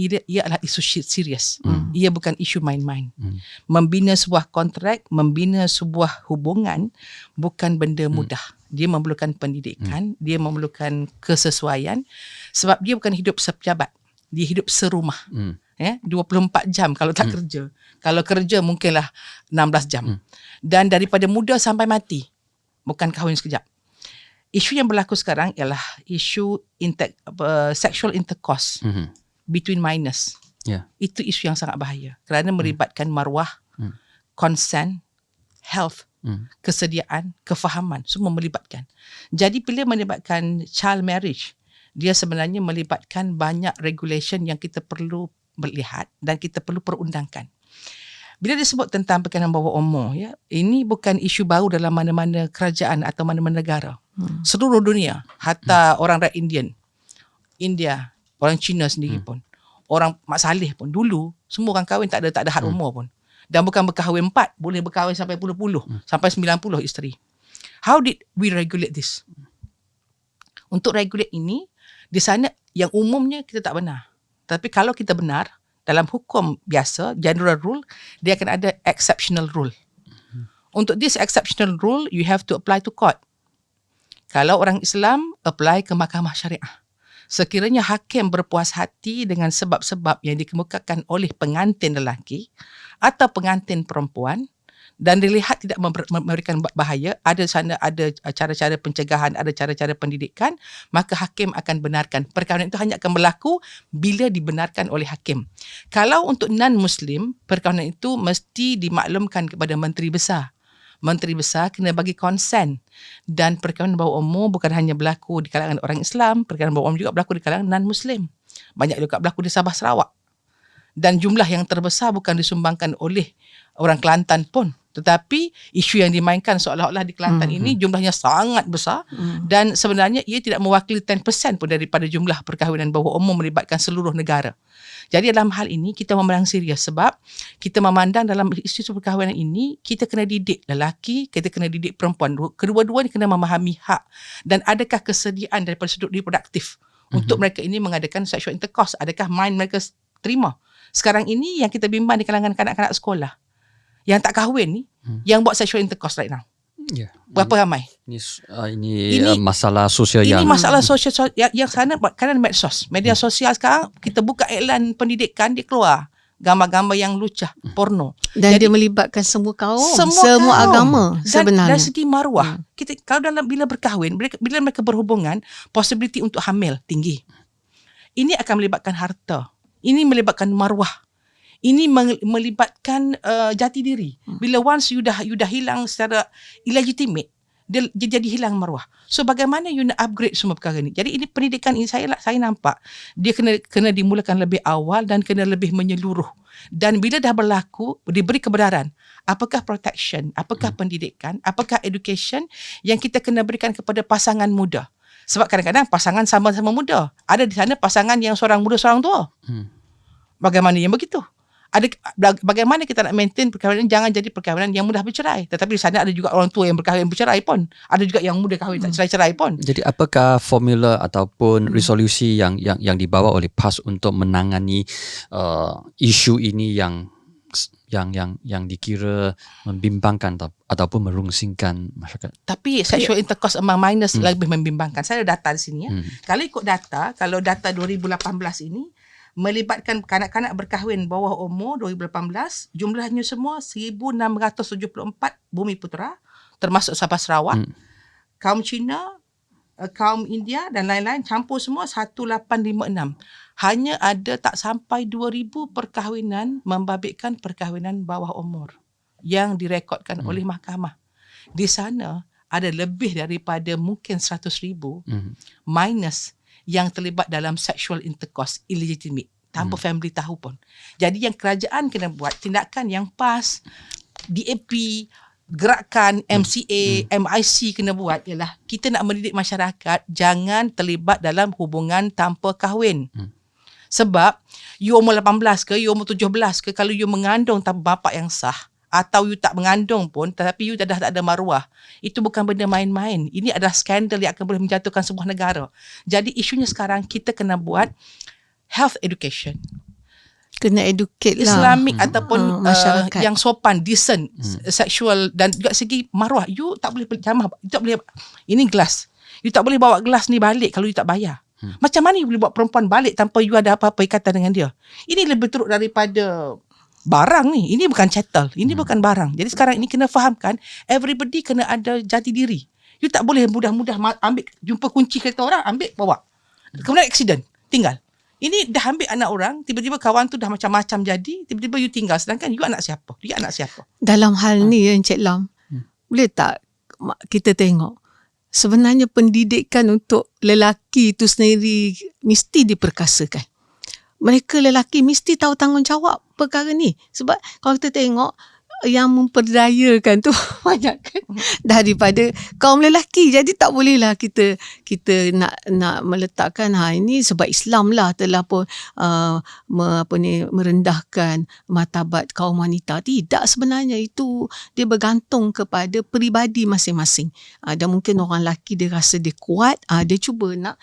Ia adalah isu serius. Ia bukan isu main-main. Membina sebuah kontrak, membina sebuah hubungan bukan benda mudah. Dia memerlukan pendidikan, dia memerlukan kesesuaian, sebab dia bukan hidup sepejabat. Dia hidup serumah. 24 jam kalau tak kerja. Kalau kerja mungkinlah 16 jam. Dan daripada muda sampai mati. Bukan kahwin sekejap. Isu yang berlaku sekarang ialah isu sexual intercourse between minors. Itu isu yang sangat bahaya kerana melibatkan maruah, consent, health, kesediaan, kefahaman, semua melibatkan. Jadi bila melibatkan child marriage, dia sebenarnya melibatkan banyak regulation yang kita perlu melihat dan kita perlu perundangkan. Bila disebut tentang perkahwinan bawah umur, ya, ini bukan isu baru dalam mana-mana kerajaan atau mana-mana negara. Seluruh dunia, hatta orang rakyat India, orang Cina sendiri pun, orang Mak Saleh pun dulu semua orang kahwin tak ada had umur pun. Dan bukan berkahwin 4, boleh berkahwin sampai puluh-puluh, sampai 90 isteri. How did we regulate this? Untuk regulate ini, di sana yang umumnya kita tak benar. Tapi kalau kita benar, dalam hukum biasa, general rule, dia akan ada exceptional rule. Untuk this exceptional rule, you have to apply to court. Kalau orang Islam, apply ke mahkamah syariah. Sekiranya hakim berpuas hati dengan sebab-sebab yang dikemukakan oleh pengantin lelaki atau pengantin perempuan dan dilihat tidak memberikan bahaya, ada sana ada cara-cara pencegahan, ada cara-cara pendidikan, maka hakim akan benarkan. Perkahwinan itu hanya akan berlaku bila dibenarkan oleh hakim. Kalau untuk non-Muslim, perkahwinan itu mesti dimaklumkan kepada Menteri Besar. Menteri Besar kena bagi konsen. Dan perkahwinan bawah umur bukan hanya berlaku di kalangan orang Islam, perkahwinan bawah umur juga berlaku di kalangan non-Muslim. Banyak juga berlaku di Sabah Sarawak. Dan jumlah yang terbesar bukan disumbangkan oleh orang Kelantan pun. Tetapi isu yang dimainkan seolah-olah di Kelantan ini jumlahnya sangat besar dan sebenarnya ia tidak mewakili 10% pun daripada jumlah perkahwinan bawah umur melibatkan seluruh negara. Jadi dalam hal ini kita memandang serius sebab kita memandang dalam isu perkahwinan ini kita kena didik lelaki, kita kena didik perempuan. Kedua-duanya kena memahami hak dan adakah kesediaan daripada sudut reproduktif untuk mereka ini mengadakan sexual intercourse. Adakah mind mereka terima? Sekarang ini yang kita bimbang di kalangan kanak-kanak sekolah yang tak kahwin ni, yang buat sexual intercourse right now. Yeah. Berapa ramai? Ini masalah sosial Ini yang masalah sosial yang sana kerana medsos. Media sosial sekarang kita buka iklan pendidikan dia keluar gambar-gambar yang lucah, porno. Dan Jadi, dia melibatkan semua kaum, semua semua kaum. agama Dan sebenarnya. dari segi maruah, kita kalau bila berkahwin, bila mereka berhubungan, possibility untuk hamil tinggi. Ini akan melibatkan harta. Ini melibatkan maruah. Ini melibatkan jati diri. Bila once you dah hilang secara illegitimate, dia jadi hilang maruah. So bagaimana you nak upgrade semua perkara ni? Jadi ini pendidikan ini saya nampak dia kena dimulakan lebih awal dan kena lebih menyeluruh. Dan bila dah berlaku, diberi kebenaran. Apakah protection, apakah pendidikan, apakah education yang kita kena berikan kepada pasangan muda. Sebab kadang-kadang pasangan sama-sama muda. Ada di sana pasangan yang seorang muda, seorang tua. Bagaimana yang begitu? Bagaimana kita nak maintain perkahwinan jangan jadi perkahwinan yang mudah bercerai. Tetapi di sana ada juga orang tua yang berkahwin bercerai pun. Ada juga yang muda kahwin tak cerai-cerai pun. Jadi apakah formula ataupun resolusi yang dibawa oleh PAS untuk menangani isu ini yang dikira membimbangkan ataupun merungsingkan masyarakat? Tapi sexual intercourse among minors lebih membimbangkan. Saya ada data di sini ya. Kalau ikut data, kalau data 2018 ini melibatkan kanak-kanak berkahwin bawah umur 2018, jumlahnya semua 1,674 bumi putera, termasuk Sabah Sarawak, kaum Cina, kaum India dan lain-lain, campur semua 1,856. Hanya ada tak sampai 2,000 perkahwinan membabitkan perkahwinan bawah umur yang direkodkan oleh mahkamah. Di sana ada lebih daripada mungkin 100,000 minus yang terlibat dalam sexual intercourse illegitimate tanpa family tahu pun. Jadi yang kerajaan kena buat tindakan yang PAS, DAP, gerakan MCA, MIC kena buat ialah kita nak mendidik masyarakat jangan terlibat dalam hubungan tanpa kahwin. Sebab you umur 18 ke, you umur 17 ke, kalau you mengandung tanpa bapa yang sah atau you tak mengandung pun tetapi you dah tak ada maruah, itu bukan benda main-main. Ini adalah skandal yang akan boleh menjatuhkan sebuah negara. Jadi isunya sekarang kita kena buat health education, Kena educate lah Islamic ataupun masyarakat yang sopan, decent, sexual dan juga segi maruah. You tak boleh jamah, you tak boleh, ini gelas, you tak boleh bawa gelas ni balik kalau you tak bayar. Macam mana you boleh bawa perempuan balik tanpa you ada apa-apa ikatan dengan dia? Ini lebih teruk daripada barang ni. Ini bukan chattel. Ini bukan barang. Jadi sekarang ini kena fahamkan, everybody kena ada jati diri. You tak boleh mudah-mudah ambil, jumpa kunci kereta orang, ambil, bawa. Kemudian accident, tinggal. Ini dah ambil anak orang, tiba-tiba kawan tu dah macam-macam jadi, tiba-tiba you tinggal. Sedangkan you anak siapa? Dia anak siapa? dalam hal ni ya Encik Lam. Boleh tak kita tengok sebenarnya pendidikan untuk lelaki itu sendiri mesti diperkasakan. Mereka lelaki mesti tahu tanggungjawab perkara ni. Sebab kalau kita tengok yang memperdayakan tu banyak kan daripada kaum lelaki. Jadi tak bolehlah kita nak meletakkan ini sebab Islam lah telah pun merendahkan martabat kaum wanita. Tidak, sebenarnya itu dia bergantung kepada peribadi masing-masing. Dan mungkin orang lelaki dia rasa dia kuat, dia cuba nak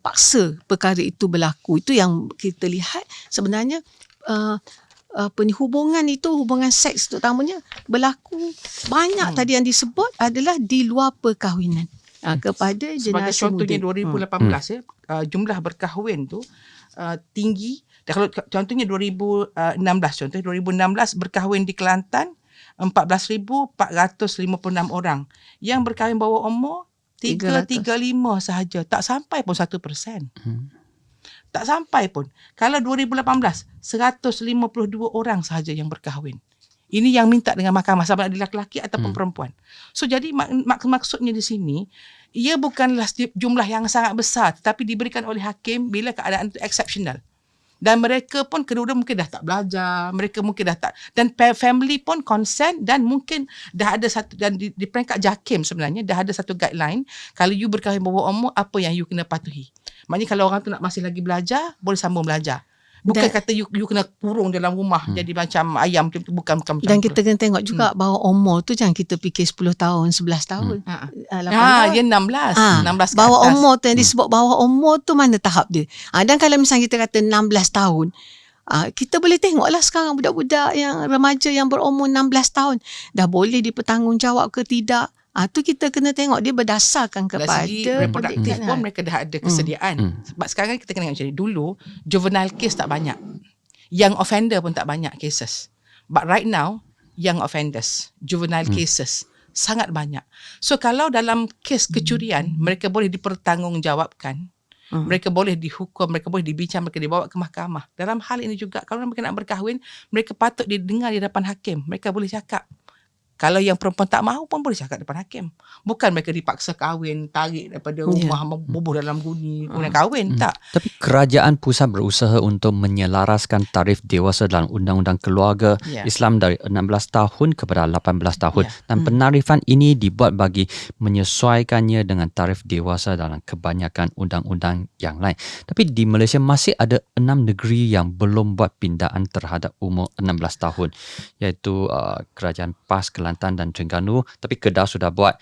paksa perkara itu berlaku. Itu yang kita lihat sebenarnya hubungan itu, hubungan seks terutamanya berlaku banyak tadi yang disebut adalah di luar perkahwinan. kepada Sebagai generasi muda. contohnya 2018 ya, jumlah berkahwin tu tinggi. Dan kalau contohnya 2016, contohnya 2016 berkahwin di Kelantan 14,456 orang. Yang berkahwin bawah umur 335 sahaja. Tak sampai pun 1%. Tak sampai pun. Kalau 2018, 152 orang sahaja yang berkahwin. Ini yang minta dengan mahkamah, sama ada lelaki ataupun perempuan. So jadi maksudnya di sini, ia bukanlah jumlah yang sangat besar, tetapi diberikan oleh hakim bila keadaan itu exceptional. Dan mereka pun kedua-dua mungkin dah tak belajar, mereka mungkin dah tak, dan family pun consent, dan mungkin dah ada satu, dan di peringkat JAKIM sebenarnya dah ada satu guideline, kalau you berkahwin bawah umur, apa yang you kena patuhi. Maknanya kalau orang tu nak masih lagi belajar, boleh sambung belajar. Bukan kata you kena kurung dalam rumah jadi macam ayam tu, bukan macam Dan tu. kita kena tengok juga bahawa umur tu jangan kita fikir 10 tahun, 11 tahun. 8 tahun. Dia 16 ke bawah atas. umur tu yang disebut bawah umur tu mana tahap dia. Dan kalau misalnya kita kata 16 tahun, kita boleh tengoklah sekarang budak-budak yang remaja yang berumur 16 tahun dah boleh dipertanggungjawab ke tidak. Tu kita kena tengok dia berdasarkan kepada dari segi reproduktif pun mereka dah ada kesediaan. Sebab sekarang kita kena tengok macam ni. Dulu juvenile case tak banyak, young offender pun tak banyak cases. But right now young offenders, juvenile cases sangat banyak. So kalau dalam kes kecurian mereka boleh dipertanggungjawabkan, mereka boleh dihukum, mereka boleh dibincang, mereka dibawa ke mahkamah. Dalam hal ini juga kalau mereka nak berkahwin, mereka patut didengar di depan hakim. Mereka boleh cakap. Kalau yang perempuan tak mahu pun boleh cakap depan hakim. Bukan mereka dipaksa kahwin, tarik daripada rumah, bubuh dalam guni, kemudian kahwin. Tak. Tapi kerajaan pusat berusaha untuk menyelaraskan tarif dewasa dalam Undang-Undang Keluarga Islam dari 16 tahun kepada 18 tahun. Dan penarifan ini dibuat bagi menyesuaikannya dengan tarif dewasa dalam kebanyakan undang-undang yang lain. Tapi di Malaysia masih ada 6 negeri yang belum buat pindaan terhadap umur 16 tahun, iaitu Kerajaan PAS, Kelantan dan Terengganu. Tapi Kedah sudah buat.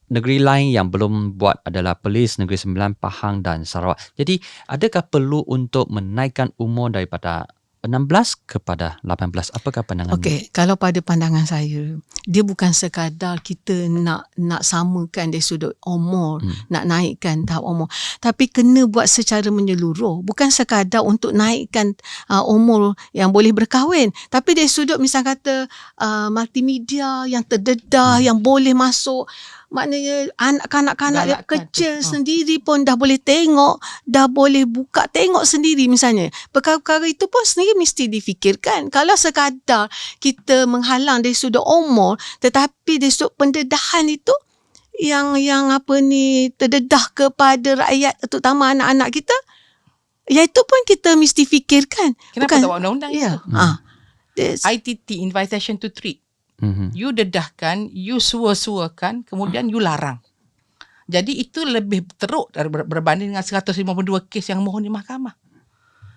Negeri lain yang belum buat adalah Perlis, Negeri Sembilan, Pahang dan Sarawak. Jadi adakah perlu untuk menaikkan umur daripada 16 kepada 18? Apakah pandangan? Okey, kalau pada pandangan saya, dia bukan sekadar kita nak samakan dari sudut umur, nak naikkan tahap umur, tapi kena buat secara menyeluruh. Bukan sekadar untuk naikkan umur yang boleh berkahwin, tapi dari sudut misal kata multimedia yang terdedah, yang boleh masuk. Maknanya kanak-kanak yang kecil sendiri pun dah boleh tengok, dah boleh buka tengok sendiri misalnya. Perkara-perkara itu pun sendiri mesti difikirkan. Kalau sekadar kita menghalang dari sudut umur, tetapi dari sudut pendedahan itu yang terdedah kepada rakyat, terutama anak-anak kita, ya itu pun kita mesti fikirkan. Kenapa tak buat undang-undang itu? ITT, Invitation to Treat. You dedahkan, you sua-suakan, kemudian you larang. Jadi itu lebih teruk berbanding dengan 152 kes yang mohon di mahkamah.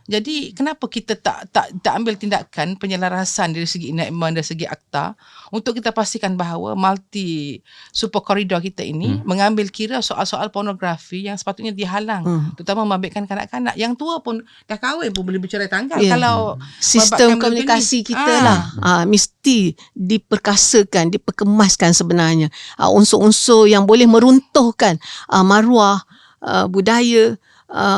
Jadi kenapa kita tak ambil tindakan penyelarasan dari segi enactment, dari segi akta, untuk kita pastikan bahawa multi super koridor kita ini mengambil kira soal-soal pornografi yang sepatutnya dihalang, terutama membabitkan kanak-kanak. Yang tua pun dah kahwin pun boleh bercerai tanggal. Kalau sistem komunikasi kita mesti diperkasakan, diperkemaskan sebenarnya. Unsur-unsur yang boleh meruntuhkan maruah budaya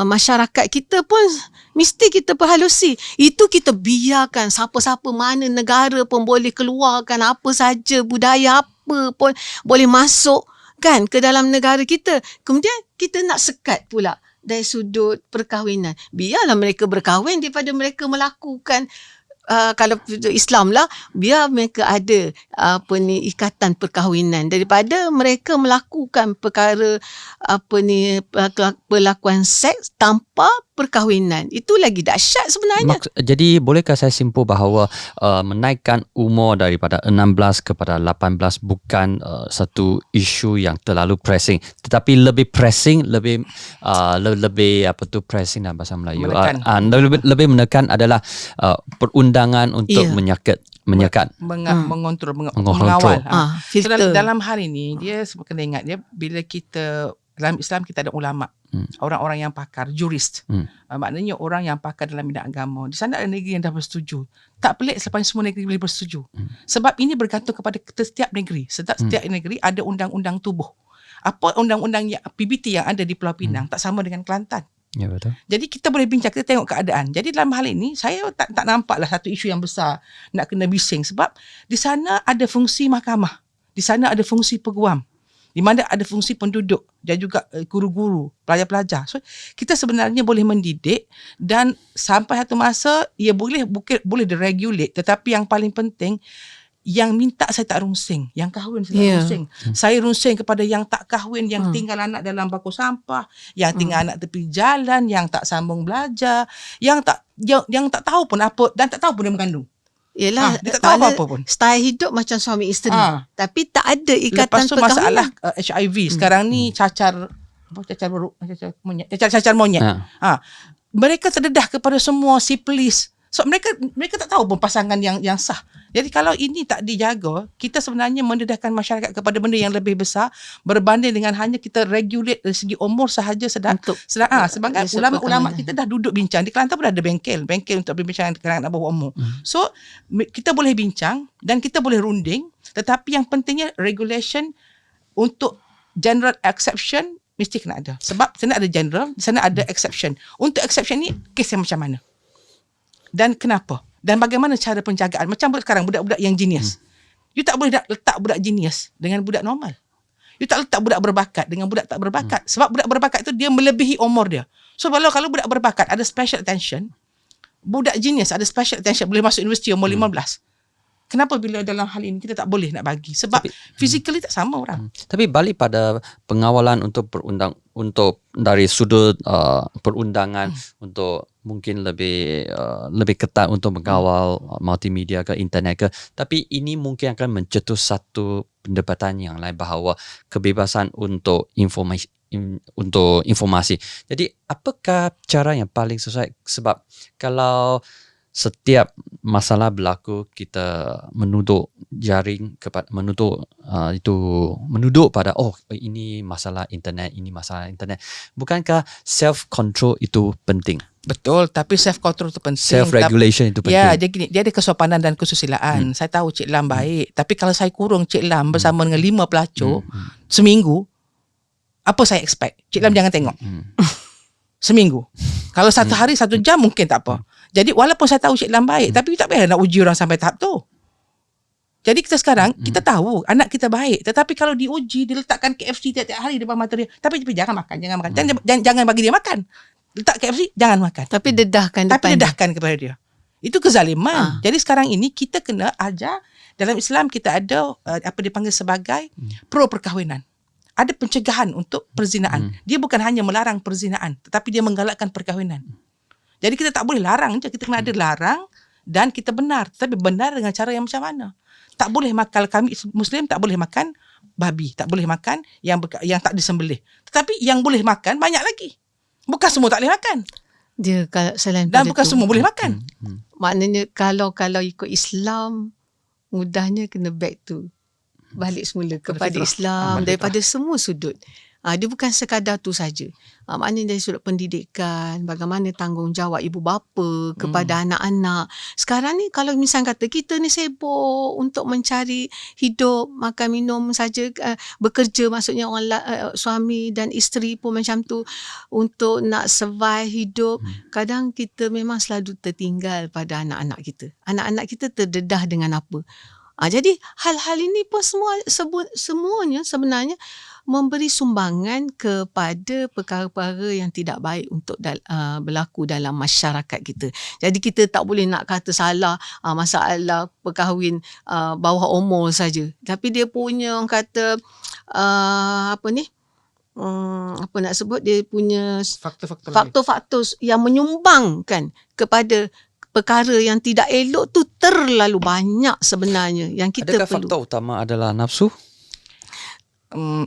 masyarakat kita pun mesti kita perhalusi. Itu kita biarkan siapa-siapa, mana negara pun boleh keluarkan apa saja, budaya apa pun boleh masuk kan ke dalam negara kita. Kemudian kita nak sekat pula dari sudut perkahwinan. Biarlah mereka berkahwin daripada mereka melakukan kalau Islam lah, biar mereka ada ikatan perkahwinan daripada mereka melakukan perkara perlakuan seks tanpa perkahwinan. Itu lagi dahsyat sebenarnya. Jadi bolehkah saya simpul bahawa menaikkan umur daripada 16 kepada 18 bukan satu isu yang terlalu pressing, tetapi lebih pressing, lebih pressing dalam bahasa Melayu, lebih menekan adalah perundangan untuk menyekat, mengontrol, mengawal. So, dalam hal ini dia kena ingat, dia bila kita dalam Islam kita ada ulama, orang-orang yang pakar, jurist. Maknanya orang yang pakar dalam bidang agama. Di sana ada negeri yang dah bersetuju. Tak pelik selepas semua negeri boleh bersetuju. Sebab ini bergantung kepada setiap negeri. Setiap negeri ada undang-undang tubuh. apa undang-undang yang PBT yang ada di Pulau Pinang tak sama dengan Kelantan. Ya, betul. Jadi kita boleh bincang, kita tengok keadaan. Jadi dalam hal ini saya tak nampaklah satu isu yang besar nak kena bising, sebab di sana ada fungsi mahkamah, di sana ada fungsi peguam, di mana ada fungsi penduduk dan juga guru-guru, pelajar-pelajar. So kita sebenarnya boleh mendidik, dan sampai satu masa ia boleh diregulate, tetapi yang paling penting, yang minta saya tak rungsing, yang kahwin saya tak rungsing. Saya rungsing kepada yang tak kahwin, yang tinggal anak dalam bako sampah, yang tinggal anak tepi jalan, yang tak sambung belajar, yang tak tahu pun apa, dan tak tahu pun dia mengandung. Yelah, dia tak tahu apa-apa pun. Style hidup macam suami isteri. Tapi tak ada ikatan Lepas tu perkahwinan. masalah HIV. Sekarang ni cacar monyet. Mereka terdedah kepada semua sipilis. So mereka tak tahu pun pasangan yang sah. Jadi kalau ini tak dijaga, kita sebenarnya mendedahkan masyarakat kepada benda yang lebih besar berbanding dengan hanya kita regulate dari segi umur sahaja sebagai ulama-ulama kita dah duduk bincang. Di Kelantan pun ada bengkel untuk perbincangan kalangan bawah umur. So kita boleh bincang dan kita boleh runding, tetapi yang pentingnya regulation untuk general exception mesti kena ada. Sebab sana ada general, di sana ada exception. Untuk exception ni kes yang macam mana? Dan kenapa? Dan bagaimana cara penjagaan? Macam sekarang budak-budak yang genius. You tak boleh letak budak genius dengan budak normal. You tak letak budak berbakat dengan budak tak berbakat. Sebab budak berbakat tu dia melebihi umur dia. So kalau budak berbakat ada special attention, budak genius ada special attention, boleh masuk universiti umur 15. Kenapa bila dalam hal ini kita tak boleh nak bagi? Sebab physically tak sama orang. Tapi balik pada pengawalan untuk dari sudut perundangan untuk mungkin lebih ketat untuk mengawal multimedia ke internet ke. Tapi ini mungkin akan mencetus satu pendapatan yang lain bahawa kebebasan untuk informasi. Jadi apakah cara yang paling sesuai? Sebab kalau setiap masalah berlaku kita menuduh jaring kepada menuduh pada ini masalah internet. Bukankah self control itu penting? Betul, tapi self control itu penting. Self regulation itu penting. Ya, dia ada kesopanan dan kesusilaan. Saya tahu Cik Lam baik, tapi kalau saya kurung Cik Lam bersama dengan 5 pelacur seminggu, apa saya expect? Cik Lam jangan tengok. Seminggu. Kalau 1 hari 1 jam mungkin tak apa. Jadi walaupun saya tahu Cik Lam baik, tapi tak payah nak uji orang sampai tahap tu. Jadi kita sekarang, kita tahu anak kita baik, tetapi kalau diuji, diletakkan KFC tiap-tiap hari depan mata dia, tapi jangan makan. Jangan bagi dia makan. Letak KFC, jangan makan. Tapi dedahkan kepada dia. Itu kezaliman. Jadi sekarang ini kita kena ajar, dalam Islam kita ada apa dipanggil sebagai pro perkahwinan. Ada pencegahan untuk perzinaan. Dia bukan hanya melarang perzinaan, tetapi dia menggalakkan perkahwinan. Jadi kita tak boleh larang je, kita kena ada larang dan kita benar. Tapi benar dengan cara yang macam mana? Tak boleh makan, kalau kami Muslim tak boleh makan babi, tak boleh makan yang tak disembelih. Tetapi yang boleh makan banyak lagi. Bukan semua tak boleh makan. Dia kalau selain dan bukan semua boleh makan. Maknanya kalau ikut Islam, mudahnya kena back to balik semula kepada Islam daripada semua sudut. Dia bukan sekadar tu saja. Maknanya dari sudut pendidikan, bagaimana tanggungjawab ibu bapa kepada anak-anak. Sekarang ni kalau misalnya kata kita ni sibuk untuk mencari hidup, makan minum saja, bekerja, maksudnya orang suami dan isteri pun macam tu untuk nak survive hidup. Kadang kita memang selalu tertinggal pada anak-anak kita. Anak-anak kita terdedah dengan apa? Jadi hal-hal ini pun semuanya sebenarnya memberi sumbangan kepada perkara-perkara yang tidak baik untuk berlaku dalam masyarakat kita. Jadi kita tak boleh nak kata salah masalah perkahwin bawah umur saja. Tapi dia punya orang kata apa nak sebut, dia punya faktor-faktor yang menyumbangkan kepada perkara yang tidak elok tu terlalu banyak sebenarnya yang kita Adakah perlu. Faktor utama adalah nafsu?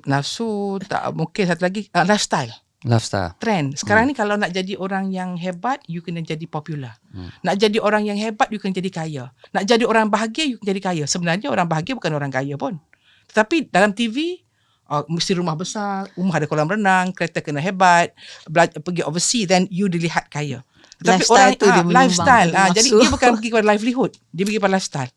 Nafsu tak, mungkin satu lagi lifestyle, trend. Sekarang ni kalau nak jadi orang yang hebat, you kena jadi popular. Nak jadi orang yang hebat, you kena jadi kaya. Nak jadi orang bahagia, you kena jadi kaya. Sebenarnya orang bahagia bukan orang kaya pun. Tetapi dalam TV mesti rumah besar, rumah ada kolam renang, kereta kena hebat, pergi overseas, then you dilihat kaya. Tetapi lifestyle orang tu dia lifestyle, menyumbang jadi dia bukan pergi kepada livelihood, dia pergi kepada lifestyle.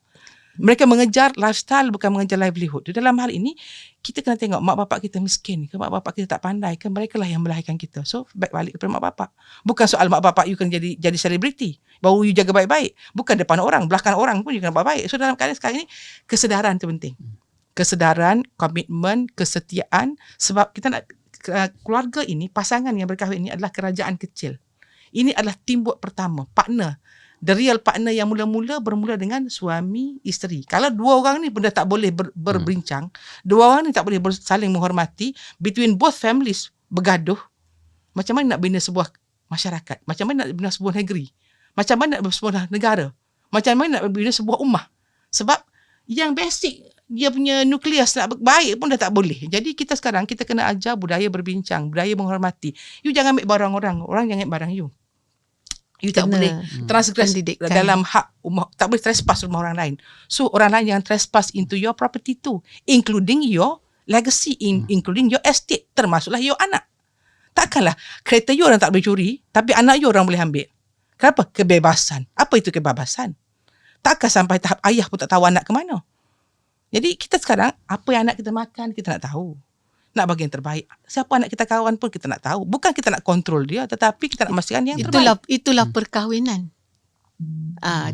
Mereka mengejar lifestyle bukan mengejar livelihood. Di dalam hal ini kita kena tengok mak bapak kita miskin ke, mak bapak kita tak pandai ke, mereka lah yang melahirkan kita. So back balik kepada mak bapak. Bukan soal mak bapak you kena jadi selebriti, baru you jaga baik-baik. Bukan depan orang, belakang orang pun you kena baik-baik. So dalam keadaan sekarang ini kesedaran tu penting. Kesedaran, komitmen, kesetiaan. Sebab kita nak keluarga ini, pasangan yang berkahwin ini adalah kerajaan kecil. Ini adalah teamwork pertama, partner. The real partner yang mula-mula bermula dengan suami, isteri. Kalau dua orang ni benda tak boleh berbincang, dua orang ni tak boleh saling menghormati, between both families bergaduh, macam mana nak bina sebuah masyarakat? Macam mana nak bina sebuah negeri? Macam mana nak bina sebuah negara? Macam mana nak bina sebuah ummah? Sebab yang basic dia punya nukleus nak baik pun dah tak boleh. Jadi kita sekarang kita kena ajar budaya berbincang, budaya menghormati. You jangan ambil barang orang, orang jangan ambil barang you. You tak boleh transgress dalam hak rumah, tak boleh trespass rumah orang lain. So orang lain jangan trespass into your property too, including your legacy, including your estate, termasuklah your anak. Takkanlah kereta you orang tak boleh curi, tapi anak you orang boleh ambil. Kenapa? Kebebasan. Apa itu kebebasan? Takkan sampai tahap ayah pun tak tahu anak ke mana. Jadi kita sekarang, apa yang anak kita makan, kita nak tahu. Nak bagi yang terbaik. Siapa anak kita kawan pun kita nak tahu. Bukan kita nak kontrol dia, tetapi kita nak memastikan yang terbaik. Itulah perkahwinan.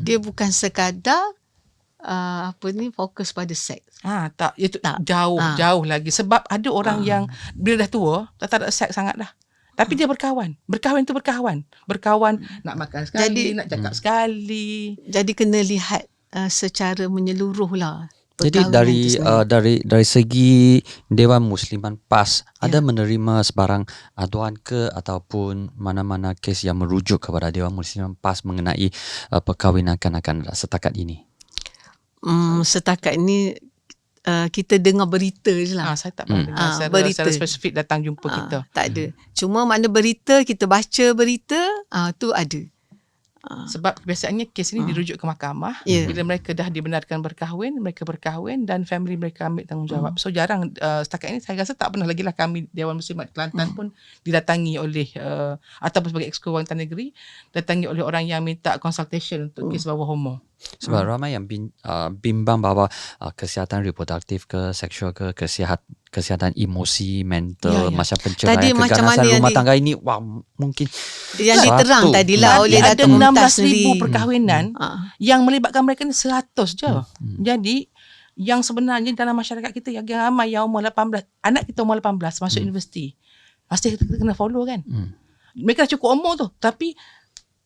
Dia bukan sekadar fokus pada seks. Tak, itu tak. Jauh lagi. Sebab ada orang yang bila dah tua, tak ada seks sangat dah. Tapi dia berkawan. Berkawan tu berkawan. Berkawan nak makan sekali, nak cakap sekali. Jadi kena lihat secara menyeluruh lah. Jadi dari segi Dewan Musliman PAS, ada menerima sebarang aduan ke ataupun mana-mana kes yang merujuk kepada Dewan Musliman PAS mengenai perkahwinan kanak-kanak setakat ini? Setakat ini kita dengar berita je lah. Saya tak pernah dengar secara spesifik datang jumpa kita. Tak ada. Cuma mana berita, kita baca berita, tu ada. Sebab biasanya kes ini dirujuk ke mahkamah. Bila mereka dah dibenarkan berkahwin, mereka berkahwin dan family mereka ambil tanggungjawab. So jarang, setakat ini saya rasa tak pernah lagi lah kami Dewan Muslimat Kelantan pun didatangi oleh ataupun sebagai Exco Wanita Negeri, datangi oleh orang yang minta consultation untuk kes bawah homo. Sebab ramai yang bimbang bahawa kesihatan reproduktif ke, seksual ke, kesihatan emosi, mental, macam penceraian, keganasan rumah tangga ini, wah mungkin yang diterang tadilah oleh ada Datuk Mumtaz 16,000 perkahwinan yang melibatkan mereka ni 100 je. Jadi yang sebenarnya dalam masyarakat kita yang ramai yang umur 18, anak kita umur 18 masuk universiti, pasti kita kena follow kan. Mereka dah cukup umur tu, tapi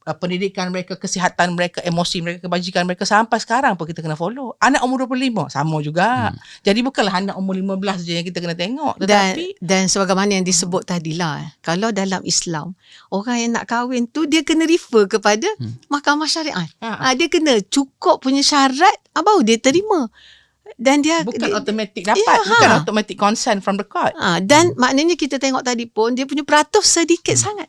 pendidikan mereka, kesihatan mereka, emosi mereka, kebajikan mereka sampai sekarang pun kita kena follow. Anak umur 25 sama juga. Jadi bukanlah anak umur 15 je yang kita kena tengok, tetapi dan sebagaimana yang disebut tadilah, kalau dalam Islam orang yang nak kahwin tu dia kena refer kepada mahkamah syariat. Dia kena cukup punya syarat baru dia terima. Dan dia bukan automatik dapat, bukan automatic consent from the court. Dan maknanya kita tengok tadi pun dia punya peratus sedikit sangat.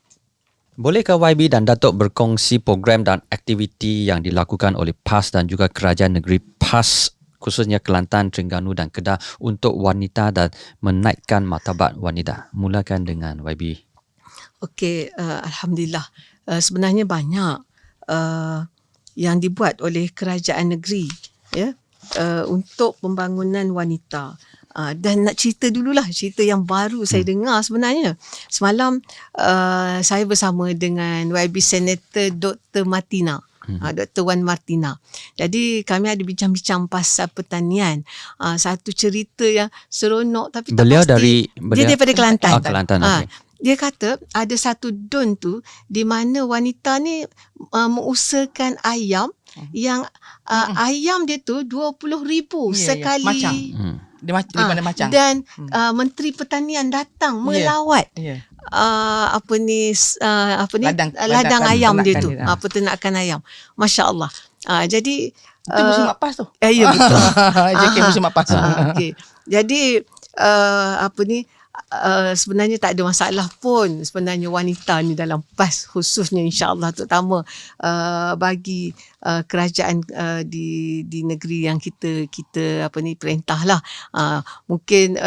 Bolehkah YB dan Datuk berkongsi program dan aktiviti yang dilakukan oleh PAS dan juga Kerajaan Negeri PAS khususnya Kelantan, Terengganu dan Kedah untuk wanita dan menaikkan martabat wanita? Mulakan dengan YB. Okey, alhamdulillah. Sebenarnya banyak yang dibuat oleh Kerajaan Negeri untuk pembangunan wanita. Dan nak cerita dululah, cerita yang baru saya dengar sebenarnya. Semalam saya bersama dengan YB Senator Dr. Martina, Dr. Wan Martina. Jadi kami ada bincang-bincang pasal pertanian. Satu cerita yang seronok tapi beliau tak pasti. Dia daripada Kelantan. Kelantan, okay. Dia kata ada satu don tu di mana wanita ni mengusahakan ayam yang ayam dia tu 20,000 sekali. Macam. Dia mana macam. Dan Menteri Pertanian datang melawat ladang ayam dia tu, peternakan ayam. Masya-Allah. Jadi itu musim mapas tu. Ya betul. JK musim mapas. Okey. Jadi sebenarnya tak ada masalah pun sebenarnya wanita ni dalam PAS khususnya insya-Allah terutama bagi kerajaan di negeri yang kita perintah lah. Mungkin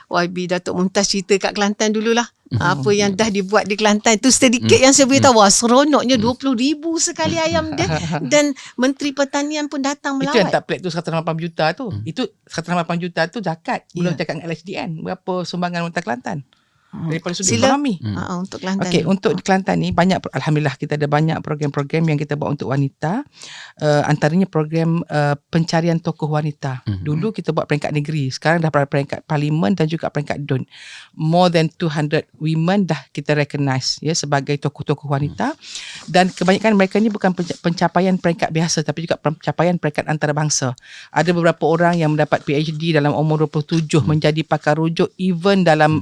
YB Datuk Mumtaz cerita kat Kelantan dululah. Apa yang dah dibuat di Kelantan itu sedikit yang saya beritahu. Wah, seronoknya 20,000 sekali ayam dia. Dan Menteri Pertanian pun datang Itu yang melawat. tak pelik tu 188 juta tu. Itu 188 juta tu zakat. Belum cakap dengan LHDN. Berapa sumbangan wanita Kelantan? Daripada sudut ekonomi. Untuk Kelantan. Okey, untuk Kelantan ni banyak, alhamdulillah kita ada banyak program-program yang kita buat untuk wanita. Antaranya program pencarian tokoh wanita. Dulu kita buat peringkat negeri, sekarang dah peringkat parlimen dan juga peringkat DUN. More than 200 women dah kita recognize sebagai tokoh-tokoh wanita, dan kebanyakan mereka ni bukan pencapaian peringkat biasa tapi juga pencapaian peringkat antarabangsa. Ada beberapa orang yang mendapat PhD dalam umur 27 menjadi pakar rujuk even dalam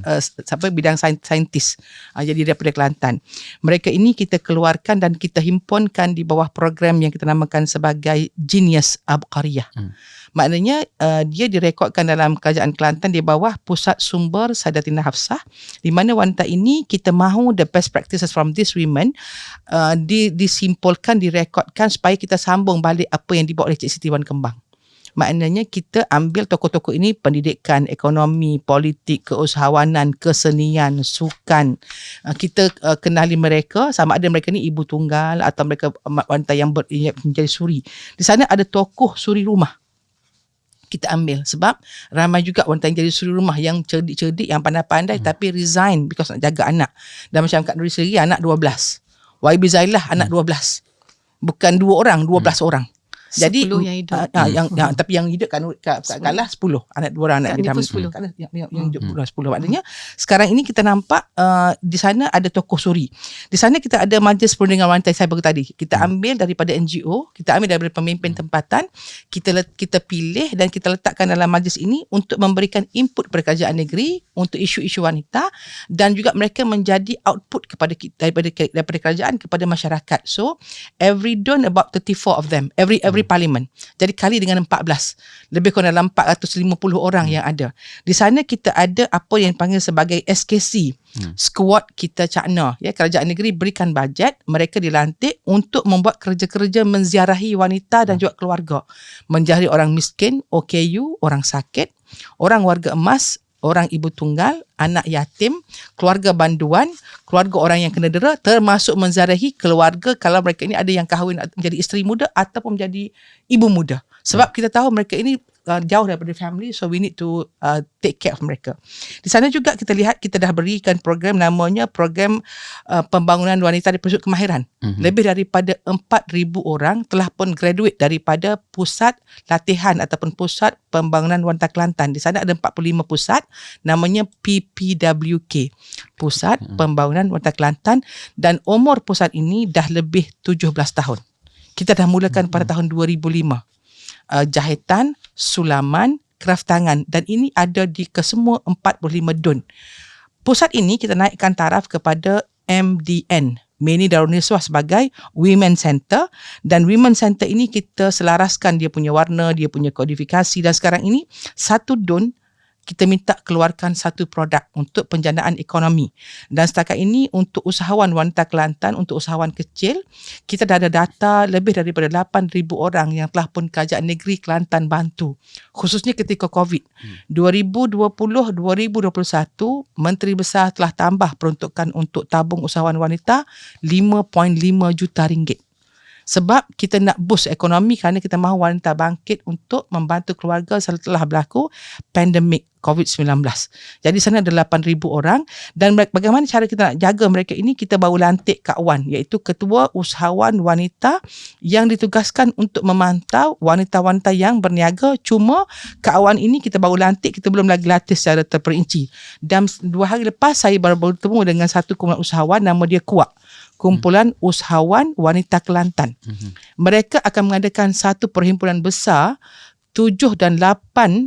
bidang saintis. Jadi daripada Kelantan. Mereka ini kita keluarkan dan kita himpunkan di bawah program yang kita namakan sebagai Genius Abqariyah. Maknanya dia direkodkan dalam kerajaan Kelantan di bawah Pusat Sumber Saidatina Hafsah, di mana wanita ini kita mahu the best practices from these women disimpulkan, direkodkan supaya kita sambung balik apa yang dibawa oleh Cik Siti Wan Kembang. Maknanya kita ambil tokoh-tokoh ini pendidikan, ekonomi, politik, keusahawanan, kesenian, sukan. Kita kenali mereka, sama ada mereka ni ibu tunggal atau mereka wanita yang menjadi suri. Di sana ada tokoh suri rumah. Kita ambil sebab ramai juga wanita yang jadi suri rumah yang cerdik-cerdik, yang pandai-pandai tapi resign because nak jaga anak. Dan macam Kak Nuri Seri, anak 12. YB Zailah anak 12. Bukan 2 orang, 12 orang. Jadi 10 yang hidup. Tapi yang hidup kan kalah 10. Anak 2 orang anak dia 10. Yang hidup 10. Maknanya sekarang ini kita nampak di sana ada tokoh suri. Di sana kita ada majlis perundingan wanita saya beritahu tadi. Kita ambil daripada NGO, kita ambil daripada pemimpin tempatan, kita pilih dan kita letakkan dalam majlis ini untuk memberikan input kepada kerajaan negeri untuk isu-isu wanita, dan juga mereka menjadi output kepada kita daripada kerajaan kepada masyarakat. So every DUN about 34 of them, every parlimen. Jadi kali dengan 14. Lebih kurang dalam 450 orang yang ada. Di sana kita ada apa yang dipanggil sebagai SKC. Squad kita cakna. Kerajaan negeri berikan bajet, mereka dilantik untuk membuat kerja-kerja menziarahi wanita dan juga keluarga. Menziarahi orang miskin, OKU, orang sakit, orang warga emas, orang ibu tunggal, anak yatim, keluarga banduan, keluarga orang yang kena dera, termasuk menziarahi keluarga kalau mereka ini ada yang kahwin menjadi isteri muda ataupun menjadi ibu muda. Sebab kita tahu mereka ini jauh daripada family, so we need to take care of mereka. Di sana juga kita lihat kita dah berikan program namanya program pembangunan wanita di Pusat Kemahiran. Lebih daripada 4,000 orang telah pun graduate daripada pusat latihan ataupun pusat pembangunan wanita Kelantan. Di sana ada 45 pusat, namanya PPWK, Pusat Pembangunan Wanita Kelantan, dan umur pusat ini dah lebih 17 tahun. Kita dah mulakan pada tahun 2005. Jahitan, sulaman, kraft tangan, dan ini ada di kesemua 45 DUN. Pusat ini kita naikkan taraf kepada MDN, Mini Darul Niswah, sebagai Women Center, dan Women Center ini kita selaraskan dia punya warna, dia punya kodifikasi, dan sekarang ini satu DUN kita minta keluarkan satu produk untuk penjanaan ekonomi. Dan setakat ini untuk usahawan wanita Kelantan, untuk usahawan kecil, kita dah ada data lebih daripada 8,000 orang yang telah pun kerajaan negeri Kelantan bantu. Khususnya ketika COVID. 2020-2021, Menteri Besar telah tambah peruntukan untuk tabung usahawan wanita 5.5 juta ringgit. Sebab kita nak boost ekonomi kerana kita mahu wanita bangkit untuk membantu keluarga setelah berlaku pandemik COVID-19. Jadi sana ada 8,000 orang, dan bagaimana cara kita nak jaga mereka ini, kita baru lantik Kak Wan, iaitu Ketua Usahawan Wanita yang ditugaskan untuk memantau wanita-wanita yang berniaga. Cuma Kak Wan ini kita baru lantik, kita belum lagi latih secara terperinci. Dan 2 hari lepas saya baru bertemu dengan satu kumpulan usahawan, nama dia KUAK, Kumpulan Usahawan Wanita Kelantan. Mereka akan mengadakan satu perhimpunan besar 7 dan 8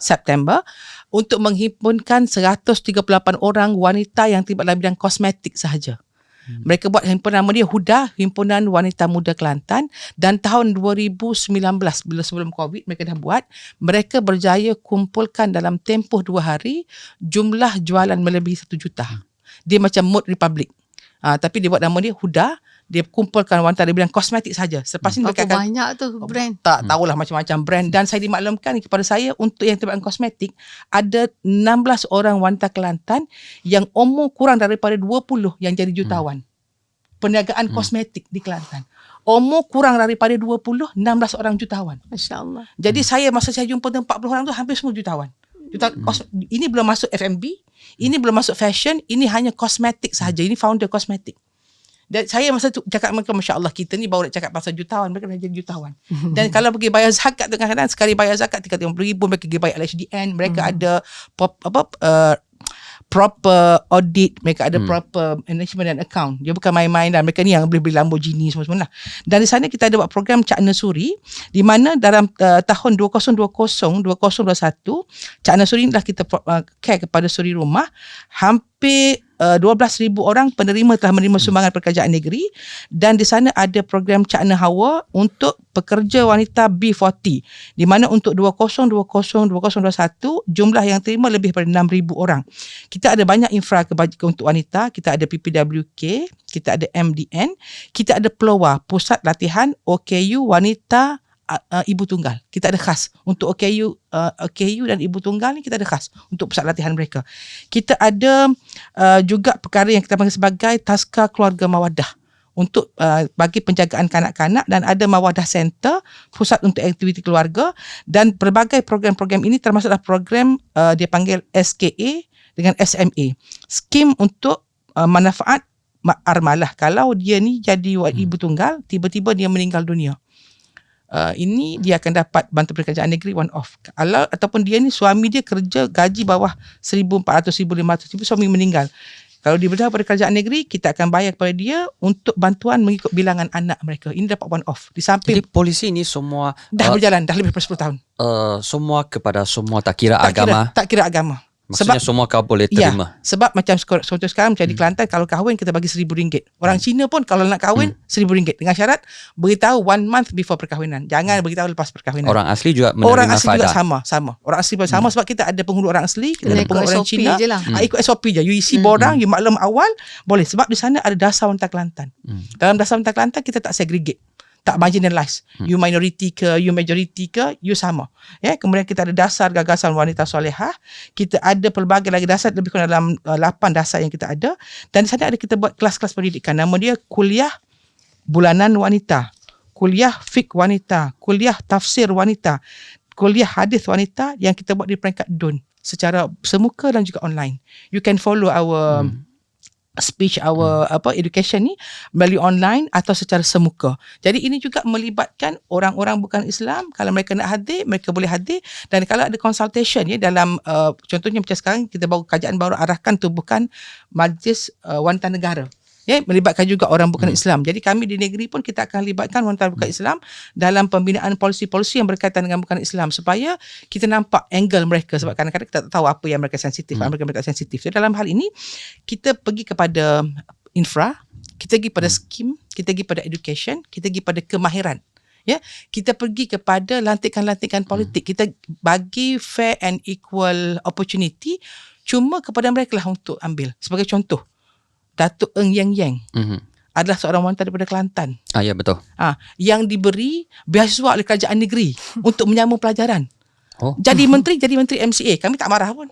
September untuk menghimpunkan 138 orang wanita yang terlibat dalam bidang kosmetik sahaja. Mereka buat himpunan, nama dia HUDA, Himpunan Wanita Muda Kelantan, dan tahun 2019 bila sebelum COVID mereka dah buat, mereka berjaya kumpulkan dalam tempoh 2 hari jumlah jualan melebihi 1 juta. Dia macam Mood Republic. Tapi dia buat nama dia HUDA, dia kumpulkan wanita dari bidang kosmetik saja. Selepas ini mereka Berapa akan banyak tu brand? tak tahulah macam-macam brand. Dan saya dimaklumkan kepada saya untuk yang terlibat kosmetik ada 16 orang wanita Kelantan yang umur kurang daripada 20 yang jadi jutawan. Perniagaan kosmetik di Kelantan. Umur kurang daripada 20, 16 orang jutawan. Masya Allah. Jadi masa saya jumpa 40 orang tu hampir semua jutawan. Ini belum masuk F&B, ini belum masuk fashion, ini hanya kosmetik sahaja. Ini founder kosmetik. Dan saya masa tu cakap mereka, Masya Allah, kita ni baru nak cakap pasal jutawan, mereka dah jadi jutawan. Dan kalau pergi bayar zakat tu kadang-kadang sekali bayar zakat 350,000, mereka pergi bayar LHDN, mereka ada proper audit, mereka ada proper management dan account. Dia bukan main-main, dan mereka ni yang boleh beli Lamborghini semua-semua lah. Dan di sana kita ada buat program Cak Nasuri, di mana dalam tahun 2020-2021 Cak Nasuri dah kita care kepada suri rumah. Hampir 12,000 orang penerima telah menerima sumbangan pekerjaan negeri, dan di sana ada program Cakna Hawa untuk pekerja wanita B40, di mana untuk 2020-2021 jumlah yang terima lebih daripada 6,000 orang. Kita ada banyak infra kebajikan untuk wanita. Kita ada PPWK, kita ada MDN, kita ada PLOA, Pusat Latihan OKU Wanita Ibu Tunggal. Kita ada khas untuk OKU dan Ibu Tunggal ni, kita ada khas untuk pusat latihan mereka. Kita ada juga perkara yang kita panggil sebagai Taska Keluarga Mawadah untuk bagi penjagaan kanak-kanak, dan ada Mawadah Center, pusat untuk aktiviti keluarga, dan pelbagai program-program ini termasuklah program dia panggil SKA dengan SMA, skim untuk manfaat armalah kalau dia ni jadi ibu tunggal, tiba-tiba dia meninggal dunia. Ini dia akan dapat bantu pekerjaan negeri one off. Ataupun dia ni suami dia kerja gaji bawah 1,400, 1,500, suami meninggal. Kalau dia berada pada kerajaan negeri, kita akan bayar kepada dia untuk bantuan mengikut bilangan anak mereka. Ini dapat one off. Di samping Jadi polisi ini semua dah berjalan dah lebih daripada 10 tahun. Semua kepada semua, tak kira agama. Tak kira agama. Maksudnya semua kau boleh terima. Sebab macam contoh sekarang macam di Kelantan, kalau kahwin kita bagi RM1,000. Orang Cina pun kalau nak kahwin RM1,000, dengan syarat beritahu 1 month before perkahwinan. Jangan beritahu lepas perkahwinan. Orang asli juga menerima Orang asli faedah. juga sama. Orang asli pun sama, sebab kita ada penghulu orang asli, kita ada penghulu orang SOP Cina. je lah. Ikut SOP je. You isi borang, you maklum awal, boleh. Sebab di sana ada dasar wanita Kelantan. Dalam dasar wanita Kelantan kita tak segregate, tak marginalize. You minority ke, you majority ke, you sama. Ya, kemudian kita ada dasar gagasan wanita solehah. Kita ada pelbagai lagi dasar, lebih kurang dalam 8 dasar yang kita ada. Dan di sana ada kita buat kelas-kelas pendidikan. Nama dia kuliah bulanan wanita, kuliah fiqh wanita, kuliah tafsir wanita, kuliah hadis wanita, yang kita buat di peringkat DUN secara semuka dan juga online. You can follow our speech, our education ni melalui online atau secara semuka. Jadi ini juga melibatkan orang-orang bukan Islam. Kalau mereka nak hadir, mereka boleh hadir. Dan kalau ada consultation dalam contohnya macam sekarang kita baru kajian baru arahkan tubuhkan Majlis Wanita Negara. Melibatkan juga orang bukan Islam. Jadi kami di negeri pun kita akan libatkan wanita bukan Islam dalam pembinaan polisi-polisi yang berkaitan dengan bukan Islam, supaya kita nampak angle mereka. Sebab kadang-kadang kita tak tahu apa yang mereka sensitif, apa yang mereka tak sensitif. Jadi dalam hal ini kita pergi kepada infra, kita pergi pada skim, kita pergi pada education, kita pergi pada kemahiran. Kita pergi kepada lantikan-lantikan politik. Kita bagi fair and equal opportunity cuma kepada mereka lah untuk ambil. Sebagai contoh, Datuk Ng Yang Yang adalah seorang wanita daripada Kelantan. Ya, betul. Yang diberi beasiswa oleh kerajaan negeri untuk menyambung pelajaran. Jadi menteri MCA. Kami tak marah pun.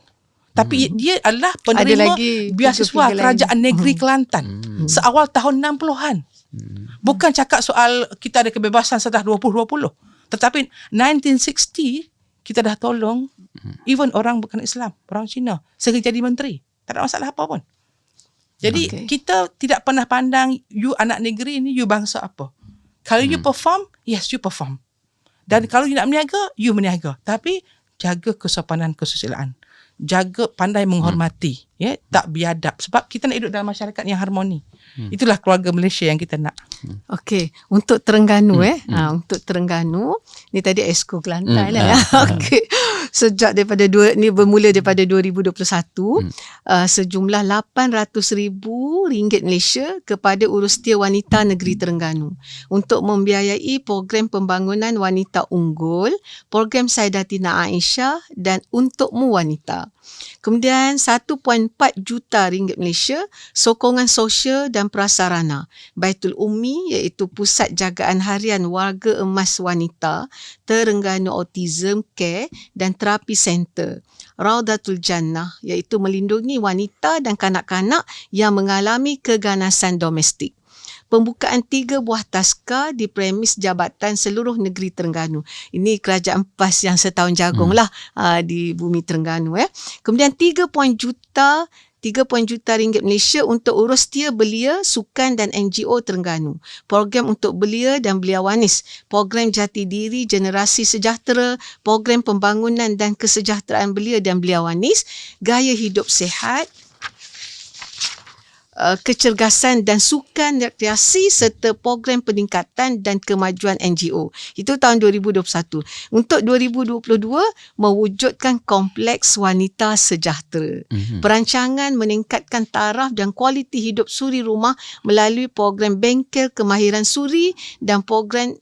Tapi dia adalah penerima beasiswa kerajaan negeri Kelantan seawal tahun 60-an. Bukan cakap soal kita ada kebebasan setelah 2020. Tetapi 1960 kita dah tolong even orang bukan Islam, orang Cina, sehingga jadi menteri. Tak ada masalah apa pun. Jadi kita tidak pernah pandang you anak negeri ni, you bangsa apa. Kalau you perform, yes you perform. Dan kalau you nak meniaga, you meniaga. Tapi jaga kesopanan kesusilaan. Jaga pandai menghormati, tak biadab. Sebab kita nak hidup dalam masyarakat yang harmoni. Itulah keluarga Malaysia yang kita nak. Okey, untuk Terengganu untuk Terengganu ni tadi Exco Kelantan okey. Sejak ni bermula daripada 2021 sejumlah RM800,000 Malaysia kepada Urustia Wanita Negeri Terengganu untuk membiayai program pembangunan wanita unggul, program Saidatina Aisyah dan Untukmu Wanita. Kemudian 1.4 juta ringgit Malaysia sokongan sosial dan prasarana. Baitul Ummi iaitu Pusat Jagaan Harian Warga Emas Wanita, Terengganu Autism Care dan Terapi Center. Raudatul Jannah iaitu melindungi wanita dan kanak-kanak yang mengalami keganasan domestik. Pembukaan 3 buah taska di premis Jabatan Seluruh Negeri Terengganu. Ini kerajaan PAS yang setahun jagung lah di bumi Terengganu. Kemudian 3 juta ringgit Malaysia untuk urus setia belia, sukan dan NGO Terengganu. Program untuk belia dan belia wanis. Program Jati Diri Generasi Sejahtera. Program pembangunan dan kesejahteraan belia dan belia wanis. Gaya hidup sihat. Kecergasan dan sukan rekreasi serta program peningkatan dan kemajuan NGO. Itu tahun 2021. Untuk 2022, mewujudkan kompleks wanita sejahtera. Perancangan meningkatkan taraf dan kualiti hidup suri rumah melalui program bengkel kemahiran suri dan program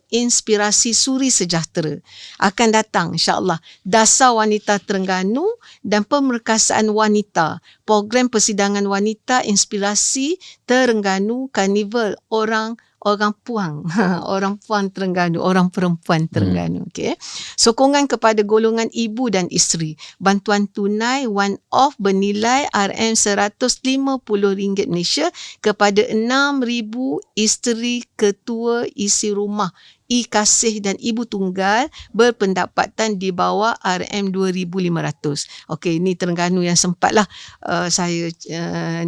inspirasi suri sejahtera. Akan datang insya-Allah Dasar Wanita Terengganu dan Pemerkasaan Wanita, program persidangan wanita inspirasi Terengganu, Karnival orang puang Terengganu, orang perempuan Terengganu. Okey. Sokongan kepada golongan ibu dan isteri. Bantuan tunai one off bernilai RM150 Malaysia kepada 6,000 isteri ketua isi rumah kasih dan ibu tunggal berpendapatan di bawah RM2,500. Okey, ini Terengganu yang sempatlah saya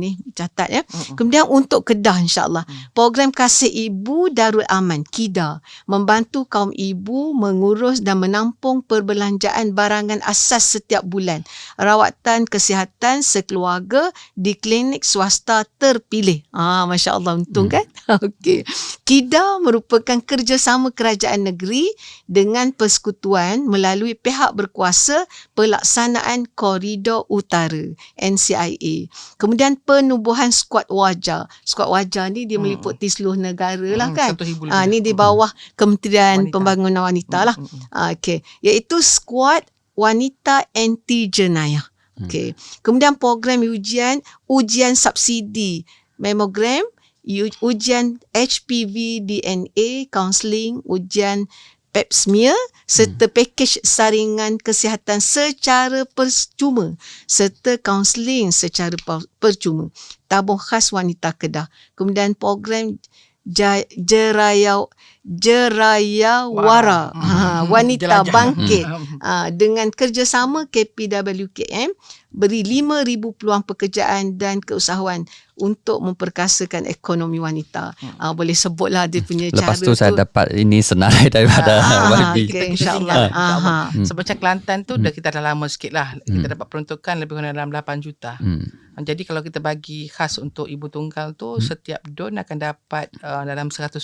ni catat ya. Kemudian untuk Kedah insya-Allah, program Kasih Ibu Darul Aman KIDA membantu kaum ibu mengurus dan menampung perbelanjaan barangan asas setiap bulan. Rawatan kesihatan sekeluarga di klinik swasta terpilih. Masya-Allah, untung kan? Okey. KIDA merupakan kerjasama kerajaan negeri dengan persekutuan melalui pihak berkuasa pelaksanaan Koridor Utara NCIA. Kemudian penubuhan skuad wajah. Skuad wajah ni dia meliputi seluruh negara lah kan. Ni di bawah Kementerian Pembangunan Wanita lah. Okey, iaitu skuad wanita anti jenayah. Okey. Kemudian program ujian subsidi mamogram, ujian HPV DNA, kaunseling, ujian pap smear serta pakej saringan kesihatan secara percuma serta kaunseling secara percuma. Tabung khas wanita Kedah. Kemudian program Jerawara wanita bangkit dengan kerjasama KPWKM beri 5,000 peluang pekerjaan dan keusahawan untuk memperkasakan ekonomi wanita. Boleh sebutlah dia punya cara tu. Lepas tu saya dapat ini senarai daripada YB. Okay, insyaAllah. Sebab macam Kelantan tu kita dah lama sikit lah. Kita dapat peruntukan lebih kurang dalam 8 juta. Jadi kalau kita bagi khas untuk ibu tunggal tu, setiap don akan dapat dalam 100,000.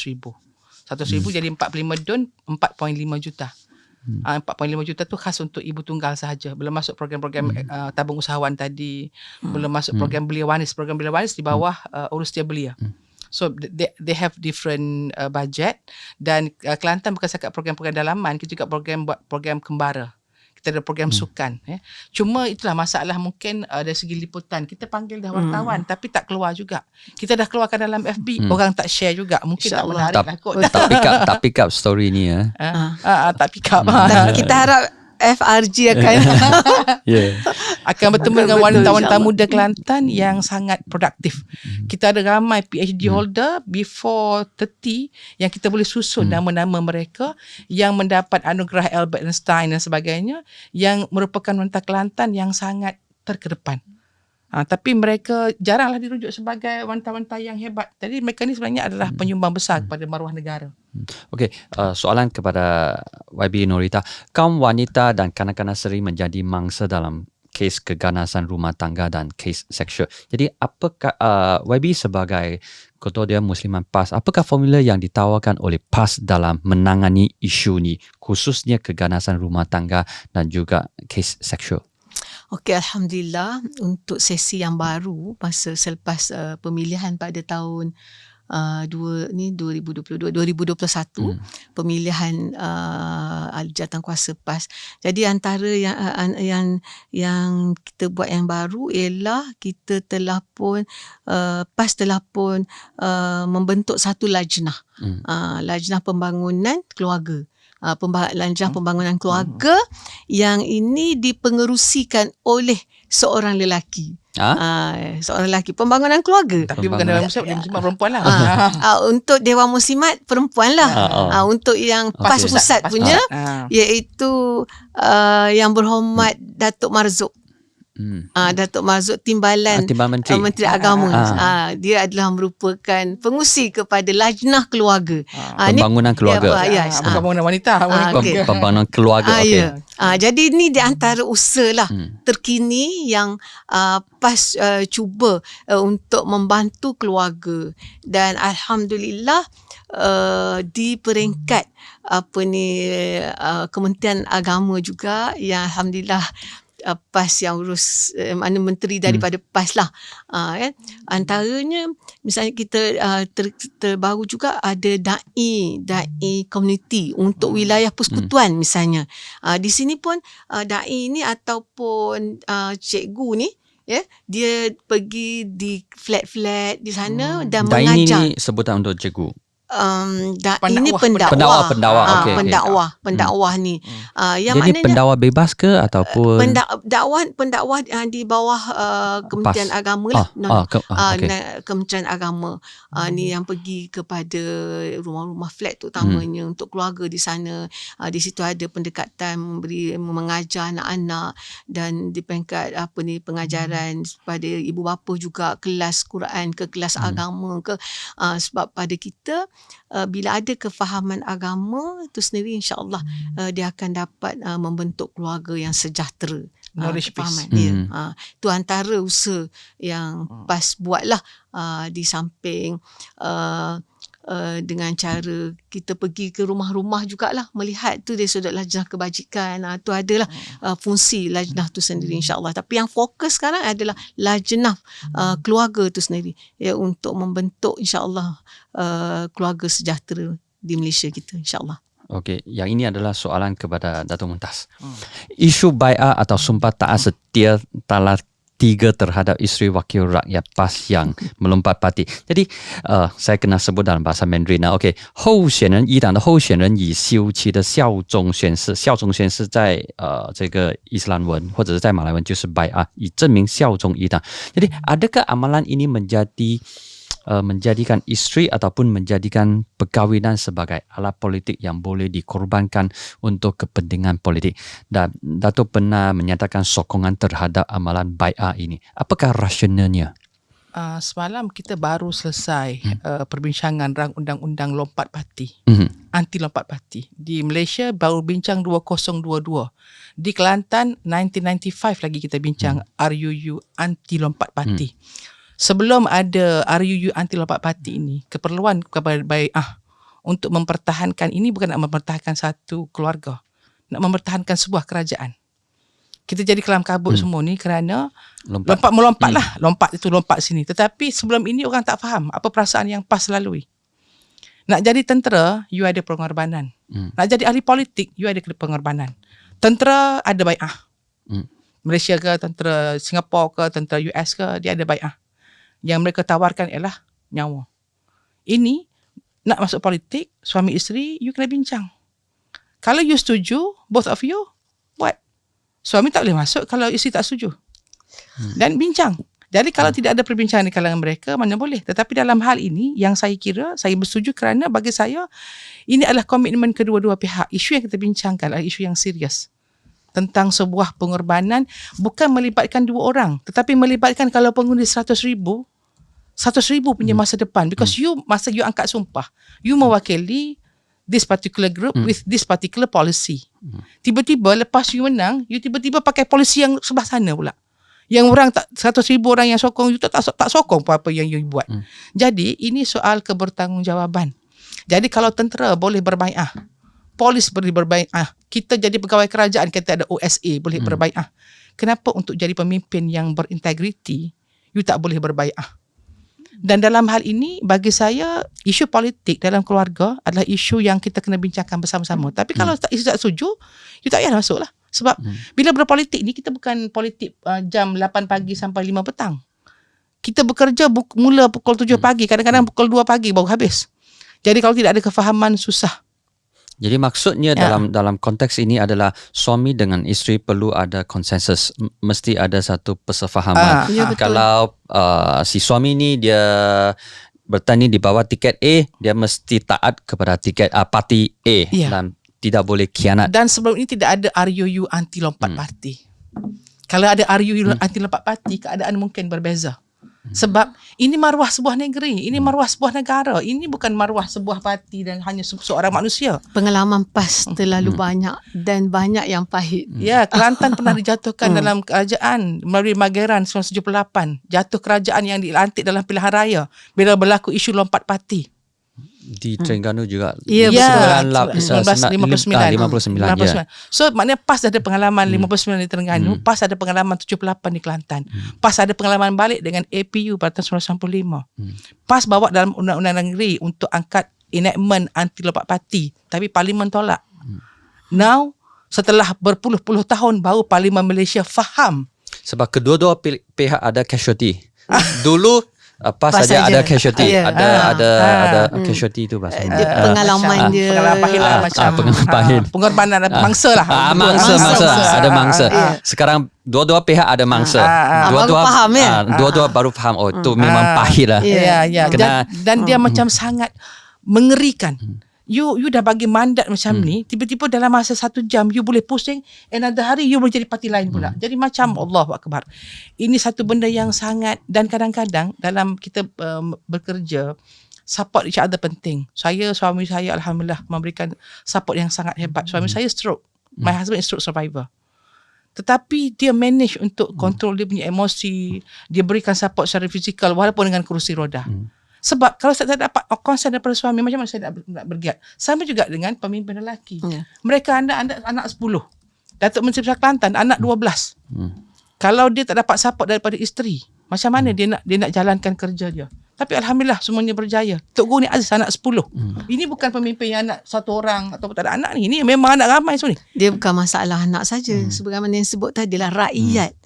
100,000 jadi 45 don, 4.5 juta. 4.5 juta tu khas untuk ibu tunggal sahaja. Belum masuk program-program tabung usahawan tadi, belum masuk program belia wanis. Program belia wanis di bawah urus dia belia. So they have different budget. Dan Kelantan bukan sekat program-program dalaman, kita juga buat program kembara. Kita ada program sukan. Cuma itulah masalah mungkin dari segi liputan. Kita panggil dah wartawan tapi tak keluar juga. Kita dah keluarkan dalam FB, orang tak share juga. Mungkin tak menarik lah kot. Tak pick up story ni ya. Tak pick up. Kita harap FRG akan akan bertemu dengan wanita-wanita muda Kelantan yang sangat produktif. Kita ada ramai PhD holder before 30 yang kita boleh susun nama-nama mereka yang mendapat anugerah Albert Einstein dan sebagainya, yang merupakan wanita Kelantan yang sangat terkedepan. Tapi mereka jaranglah dirujuk sebagai wanita-wanita yang hebat. Jadi mereka ni sebenarnya adalah penyumbang besar kepada maruah negara. Okey, soalan kepada YB Norita. Kaum wanita dan kanak-kanak seri menjadi mangsa dalam kes keganasan rumah tangga dan kes seksual. Jadi apakah YB sebagai Ketua Dewan Muslimat PAS, apakah formula yang ditawarkan oleh PAS dalam menangani isu ni, khususnya keganasan rumah tangga dan juga kes seksual? Okey, Alhamdulillah untuk sesi yang baru masa selepas pemilihan pada tahun 2021 pemilihan jawatankuasa PAS. Jadi antara yang kita buat yang baru ialah kita telah pun PAS telah pun membentuk satu lajnah, lajnah pembangunan keluarga. Lajnah pembangunan keluarga yang ini dipengerusikan oleh seorang lelaki. Seorang lelaki pembangunan keluarga. Tapi bukan Dewan Muslimat perempuan lah. Untuk Dewan Muslimat perempuan lah. Untuk yang PAS Pusat punya iaitu Yang Berhormat Datuk Marzuk. Datuk Marzuk Timbalan Menteri Agama. Dia adalah merupakan pengusi kepada lajnah keluarga. Pembangunan keluarga. Pembangunan wanita. Pembangunan keluarga. Jadi ni di antara usaha lah terkini yang PAS cuba untuk membantu keluarga, dan alhamdulillah di peringkat Kementerian Agama juga yang alhamdulillah PAS yang urus mana menteri daripada PAS lah, kan. Antaranya misalnya kita terbaru juga ada dai community untuk wilayah persekutuan misalnya. Di sini pun dai ni ataupun cikgu ni, dia pergi di flat-flat di sana dan mengajar. Dai ni sebutan untuk cikgu. Ini pendakwah. Pendakwah ni. Yang jadi pendakwa bebas ke ataupun pendakwah di bawah Kementerian Agama lah. Kementerian Agama ni yang pergi kepada rumah-rumah flat terutamanya untuk keluarga di sana. Di situ ada pendekatan mengajar anak-anak, dan di peringkat pengajaran pada ibu bapa juga, kelas Quran ke kelas agama ke, sebab pada kita bila ada kefahaman agama itu sendiri, insya-Allah dia akan dapat membentuk keluarga yang sejahtera. Knowledge base. Itu antara usaha yang PAS buatlah, di samping dengan cara kita pergi ke rumah-rumah jugalah melihat tu dari sudut lajnah kebajikan. Tu adalah fungsi lajnah tu sendiri, insya-Allah. Tapi yang fokus sekarang adalah lajnah keluarga tu sendiri, untuk membentuk insya-Allah keluarga sejahtera di Malaysia kita, insya-Allah. Okey, yang ini adalah soalan kepada Dato' Mumtaz. Isu bai'ah atau sumpah taat setia talak 3 terhadap isteri wakil rakyat PAS yang melompat parti. Jadi, saya kena sebut dalam bahasa Mandarin. OK， 候选人，一党的候选人以修期的效忠宣誓，效忠宣誓在这个伊斯兰文或者是在马来文就是 bai'ah， 以证明效忠一党。Jadi, adakah amalan ini menjadikan isteri ataupun menjadikan perkahwinan sebagai alat politik yang boleh dikorbankan untuk kepentingan politik? Dan Dato' pernah menyatakan sokongan terhadap amalan bai'ah ini. Apakah rasionalnya? Semalam kita baru selesai perbincangan rang undang-undang lompat parti, anti lompat parti. Di Malaysia baru bincang 2022. Di Kelantan 1995 lagi kita bincang RUU anti lompat parti. Sebelum ada RUU anti lompat parti ini, keperluan kepada bai'ah untuk mempertahankan ini bukan nak mempertahankan satu keluarga, nak mempertahankan sebuah kerajaan. Kita jadi kelam kabut semua ni kerana lompat sini. Tetapi sebelum ini orang tak faham apa perasaan yang PAS lalui. Nak jadi tentera, you ada pengorbanan. Nak jadi ahli politik, you ada pengorbanan. Tentera ada bai'ah. Malaysia ke, tentera Singapura ke, tentera US ke, dia ada bai'ah. Yang mereka tawarkan ialah nyawa. Ini nak masuk politik, suami isteri, you kena bincang. Kalau you setuju, both of you, buat. Suami tak boleh masuk kalau isteri tak setuju. Dan bincang. Jadi kalau tidak ada perbincangan di kalangan mereka, mana boleh. Tetapi dalam hal ini, yang saya kira, saya bersetuju kerana bagi saya, ini adalah komitmen kedua-dua pihak. Isu yang kita bincangkan adalah isu yang serius. Tentang sebuah pengorbanan, bukan melibatkan 2 orang, tetapi melibatkan kalau pengundi 100,000 punya masa depan. Because masa you angkat sumpah, you mewakili this particular group with this particular policy. Tiba-tiba lepas you menang, you tiba-tiba pakai polisi yang sebelah sana pula. Yang orang 100,000 orang yang sokong you tak sokong apa-apa yang you buat. Jadi ini soal kebertanggungjawaban. Jadi kalau tentera boleh berbai'ah, polis boleh berbai'ah, kita jadi pegawai kerajaan, kita ada OSA boleh berbai'ah. Kenapa untuk jadi pemimpin yang berintegriti you tak boleh berbai'ah? Dan dalam hal ini bagi saya isu politik dalam keluarga adalah isu yang kita kena bincangkan bersama-sama. Tapi kalau isu tak setuju, you tak payah masuk lah. Sebab bila berpolitik ni kita bukan politik jam 8 pagi sampai 5 petang. Kita bekerja mula pukul 7 pagi, kadang-kadang pukul 2 pagi baru habis. Jadi kalau tidak ada kefahaman susah. Jadi maksudnya dalam konteks ini adalah suami dengan isteri perlu ada konsensus, mesti ada satu persefahaman. Ya, betul. Kalau si suami ni dia bertanding di bawah tiket A, dia mesti taat kepada tiket parti A dan tidak boleh khianat. Dan sebelum ini tidak ada RUU anti lompat parti. Kalau ada RUU anti lompat parti, keadaan mungkin berbeza. Sebab ini maruah sebuah negeri, ini maruah sebuah negara, ini bukan maruah sebuah parti dan hanya seorang manusia. Pengalaman PAS terlalu banyak dan banyak yang pahit. Ya, Kelantan pernah dijatuhkan dalam kerajaan melalui Mageran 1978. Jatuh kerajaan yang dilantik dalam pilihan raya bila berlaku isu lompat parti. Di Terengganu juga. Ya, Ya, 1959. 59. So maknanya PAS dah ada pengalaman 59 di Terengganu, PAS ada pengalaman 78 di Kelantan. PAS ada pengalaman balik dengan APU pada tahun 1995. PAS bawa dalam undang-undang negeri untuk angkat enactment anti lompat parti, tapi Parlimen tolak. Now setelah berpuluh-puluh tahun baru Parlimen Malaysia faham. Sebab kedua-dua pihak ada casualty. Dulu PAS PAS saja saja. ada casualty, Ya. ada casualty itu bahasa. Dia pengalaman dia. Pengalaman pahit lah macam. Pengalaman pahit. Pengorbanan mangsa lah. Mangsa, ada mangsa. Ya. Sekarang dua-dua pihak ada mangsa. Dua-dua baru faham, ya? Dua-dua baru faham. Oh, itu memang pahit lah. Ya. Kena Dan dia macam sangat mengerikan. You dah bagi mandat macam ni, tiba-tiba dalam masa 1 jam you boleh pusing, another hari you boleh jadi parti lain pula. Jadi macam Allahu Akbar. Ini satu benda yang sangat, dan kadang-kadang dalam kita bekerja, support each other penting. Suami saya alhamdulillah memberikan support yang sangat hebat. Suami saya stroke. My husband is stroke survivor. Tetapi dia manage untuk kontrol dia punya emosi, dia berikan support secara fizikal walaupun dengan kerusi roda. Sebab kalau saya tak dapat konsen daripada suami, macam mana saya nak bergiat? Sama juga dengan pemimpin lelaki. Mereka anak 10. Datuk Menteri Besar Kelantan anak 12. Kalau dia tak dapat support daripada isteri, macam mana dia nak jalankan kerja dia? Tapi alhamdulillah semuanya berjaya. Tok Guru ni Aziz anak 10. Ini bukan pemimpin yang anak satu orang atau tak ada anak ni. Ini memang anak ramai semua ni. Dia bukan masalah anak saja. Sebagaimana yang sebut tadi lah, rakyat.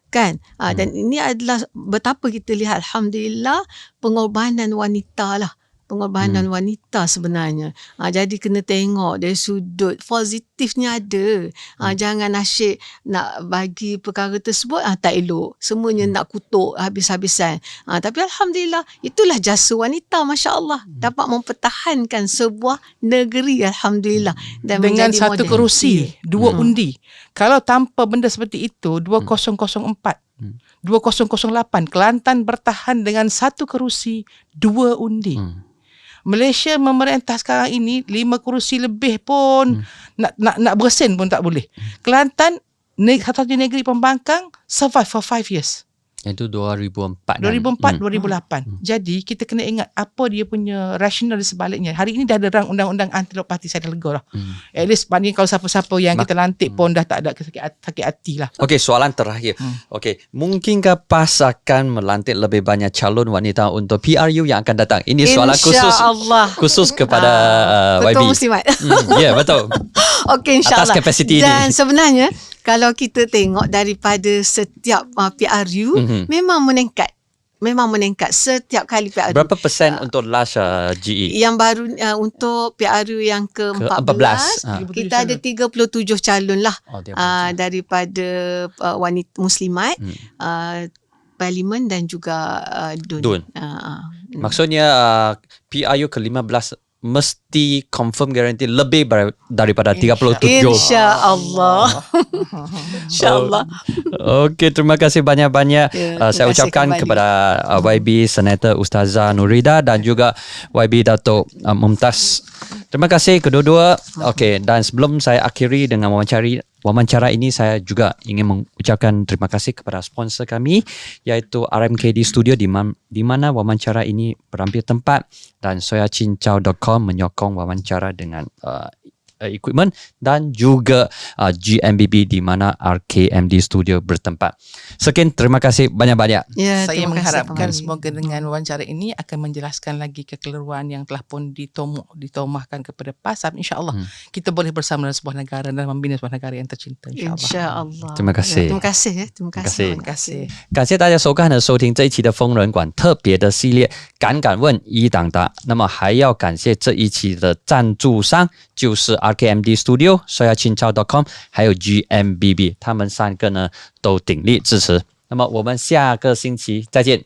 Kan? Dan ini adalah betapa kita lihat alhamdulillah pengorbanan wanita lah. Pengorbanan wanita sebenarnya. Jadi kena tengok dari sudut positifnya ada. Jangan asyik nak bagi perkara tersebut tak elok. Semuanya nak kutuk habis-habisan. Tapi alhamdulillah itulah jasa wanita, masya-Allah, dapat mempertahankan sebuah negeri alhamdulillah dan dengan menjadi satu model. kerusi, 2 undi. Kalau tanpa benda seperti itu 2004, 2008 Kelantan bertahan dengan satu kerusi, 2 undi. Malaysia memerintah sekarang ini 5 kerusi lebih pun nak bersin pun tak boleh. Kelantan satu negeri pembangkang survive for 5 years. itu 2004. 2004-2008. Jadi kita kena ingat apa dia punya rasional di sebaliknya. Hari ini dah ada undang-undang anti lompat parti, saya dah lega lah. At least banding kalau siapa-siapa yang kita lantik pun dah tak ada sakit hati lah. Okey, soalan terakhir. Okey, mungkinkah PAS akan melantik lebih banyak calon wanita untuk PRU yang akan datang? Ini soalan InsyaAllah. khusus kepada YB. Ketua Muslimat. Ya, betul. Okey, insyaAllah. Atas kapasiti ini. Dan sebenarnya kalau kita tengok daripada setiap PRU memang meningkat. Memang meningkat setiap kali PRU. Berapa persen untuk last GE? Yang baru untuk PRU yang ke-14 kita ada 37 calon lah daripada wanita muslimat, parlimen dan juga DUN. Maksudnya PRU ke-15 mesti confirm guarantee lebih daripada 37. InsyaAllah. InsyaAllah. Okey, terima kasih banyak-banyak. Saya ucapkan kembali kepada YB Senator Ustazah Nurida dan juga YB Datuk Mumtaz. Terima kasih kedua-dua. Okey, dan sebelum saya akhiri dengan wawancara ini, saya juga ingin mengucapkan terima kasih kepada sponsor kami iaitu RMKD Studio di mana wawancara ini berampil tempat, dan soyacincau.com menyokong wawancara dengan equipment dan juga GMBB di mana RKMD Studio bertempat. Sekian, terima kasih banyak-banyak. Ya, Saya terima kasih, mengharapkan Pak Mali. semoga dengan wawancara ini akan menjelaskan lagi kekeliruan yang telah pun ditomahkan kepada PASAP. InsyaAllah kita boleh bersama dalam sebuah negara dan membina sebuah negara yang tercinta. InsyaAllah. InsyaAllah. Terima kasih. Terima kasih ya. Terima kasih. Terima kasih. 感谢大家收看和收听这一期的疯人馆特别的系列敢敢问一档答。那么还要感谢这一期的赞助商，就是 RKMD Studio、soyachinchao.com 还有 GMBB， 他们3个呢都鼎力支持。那么我们下个星期再见。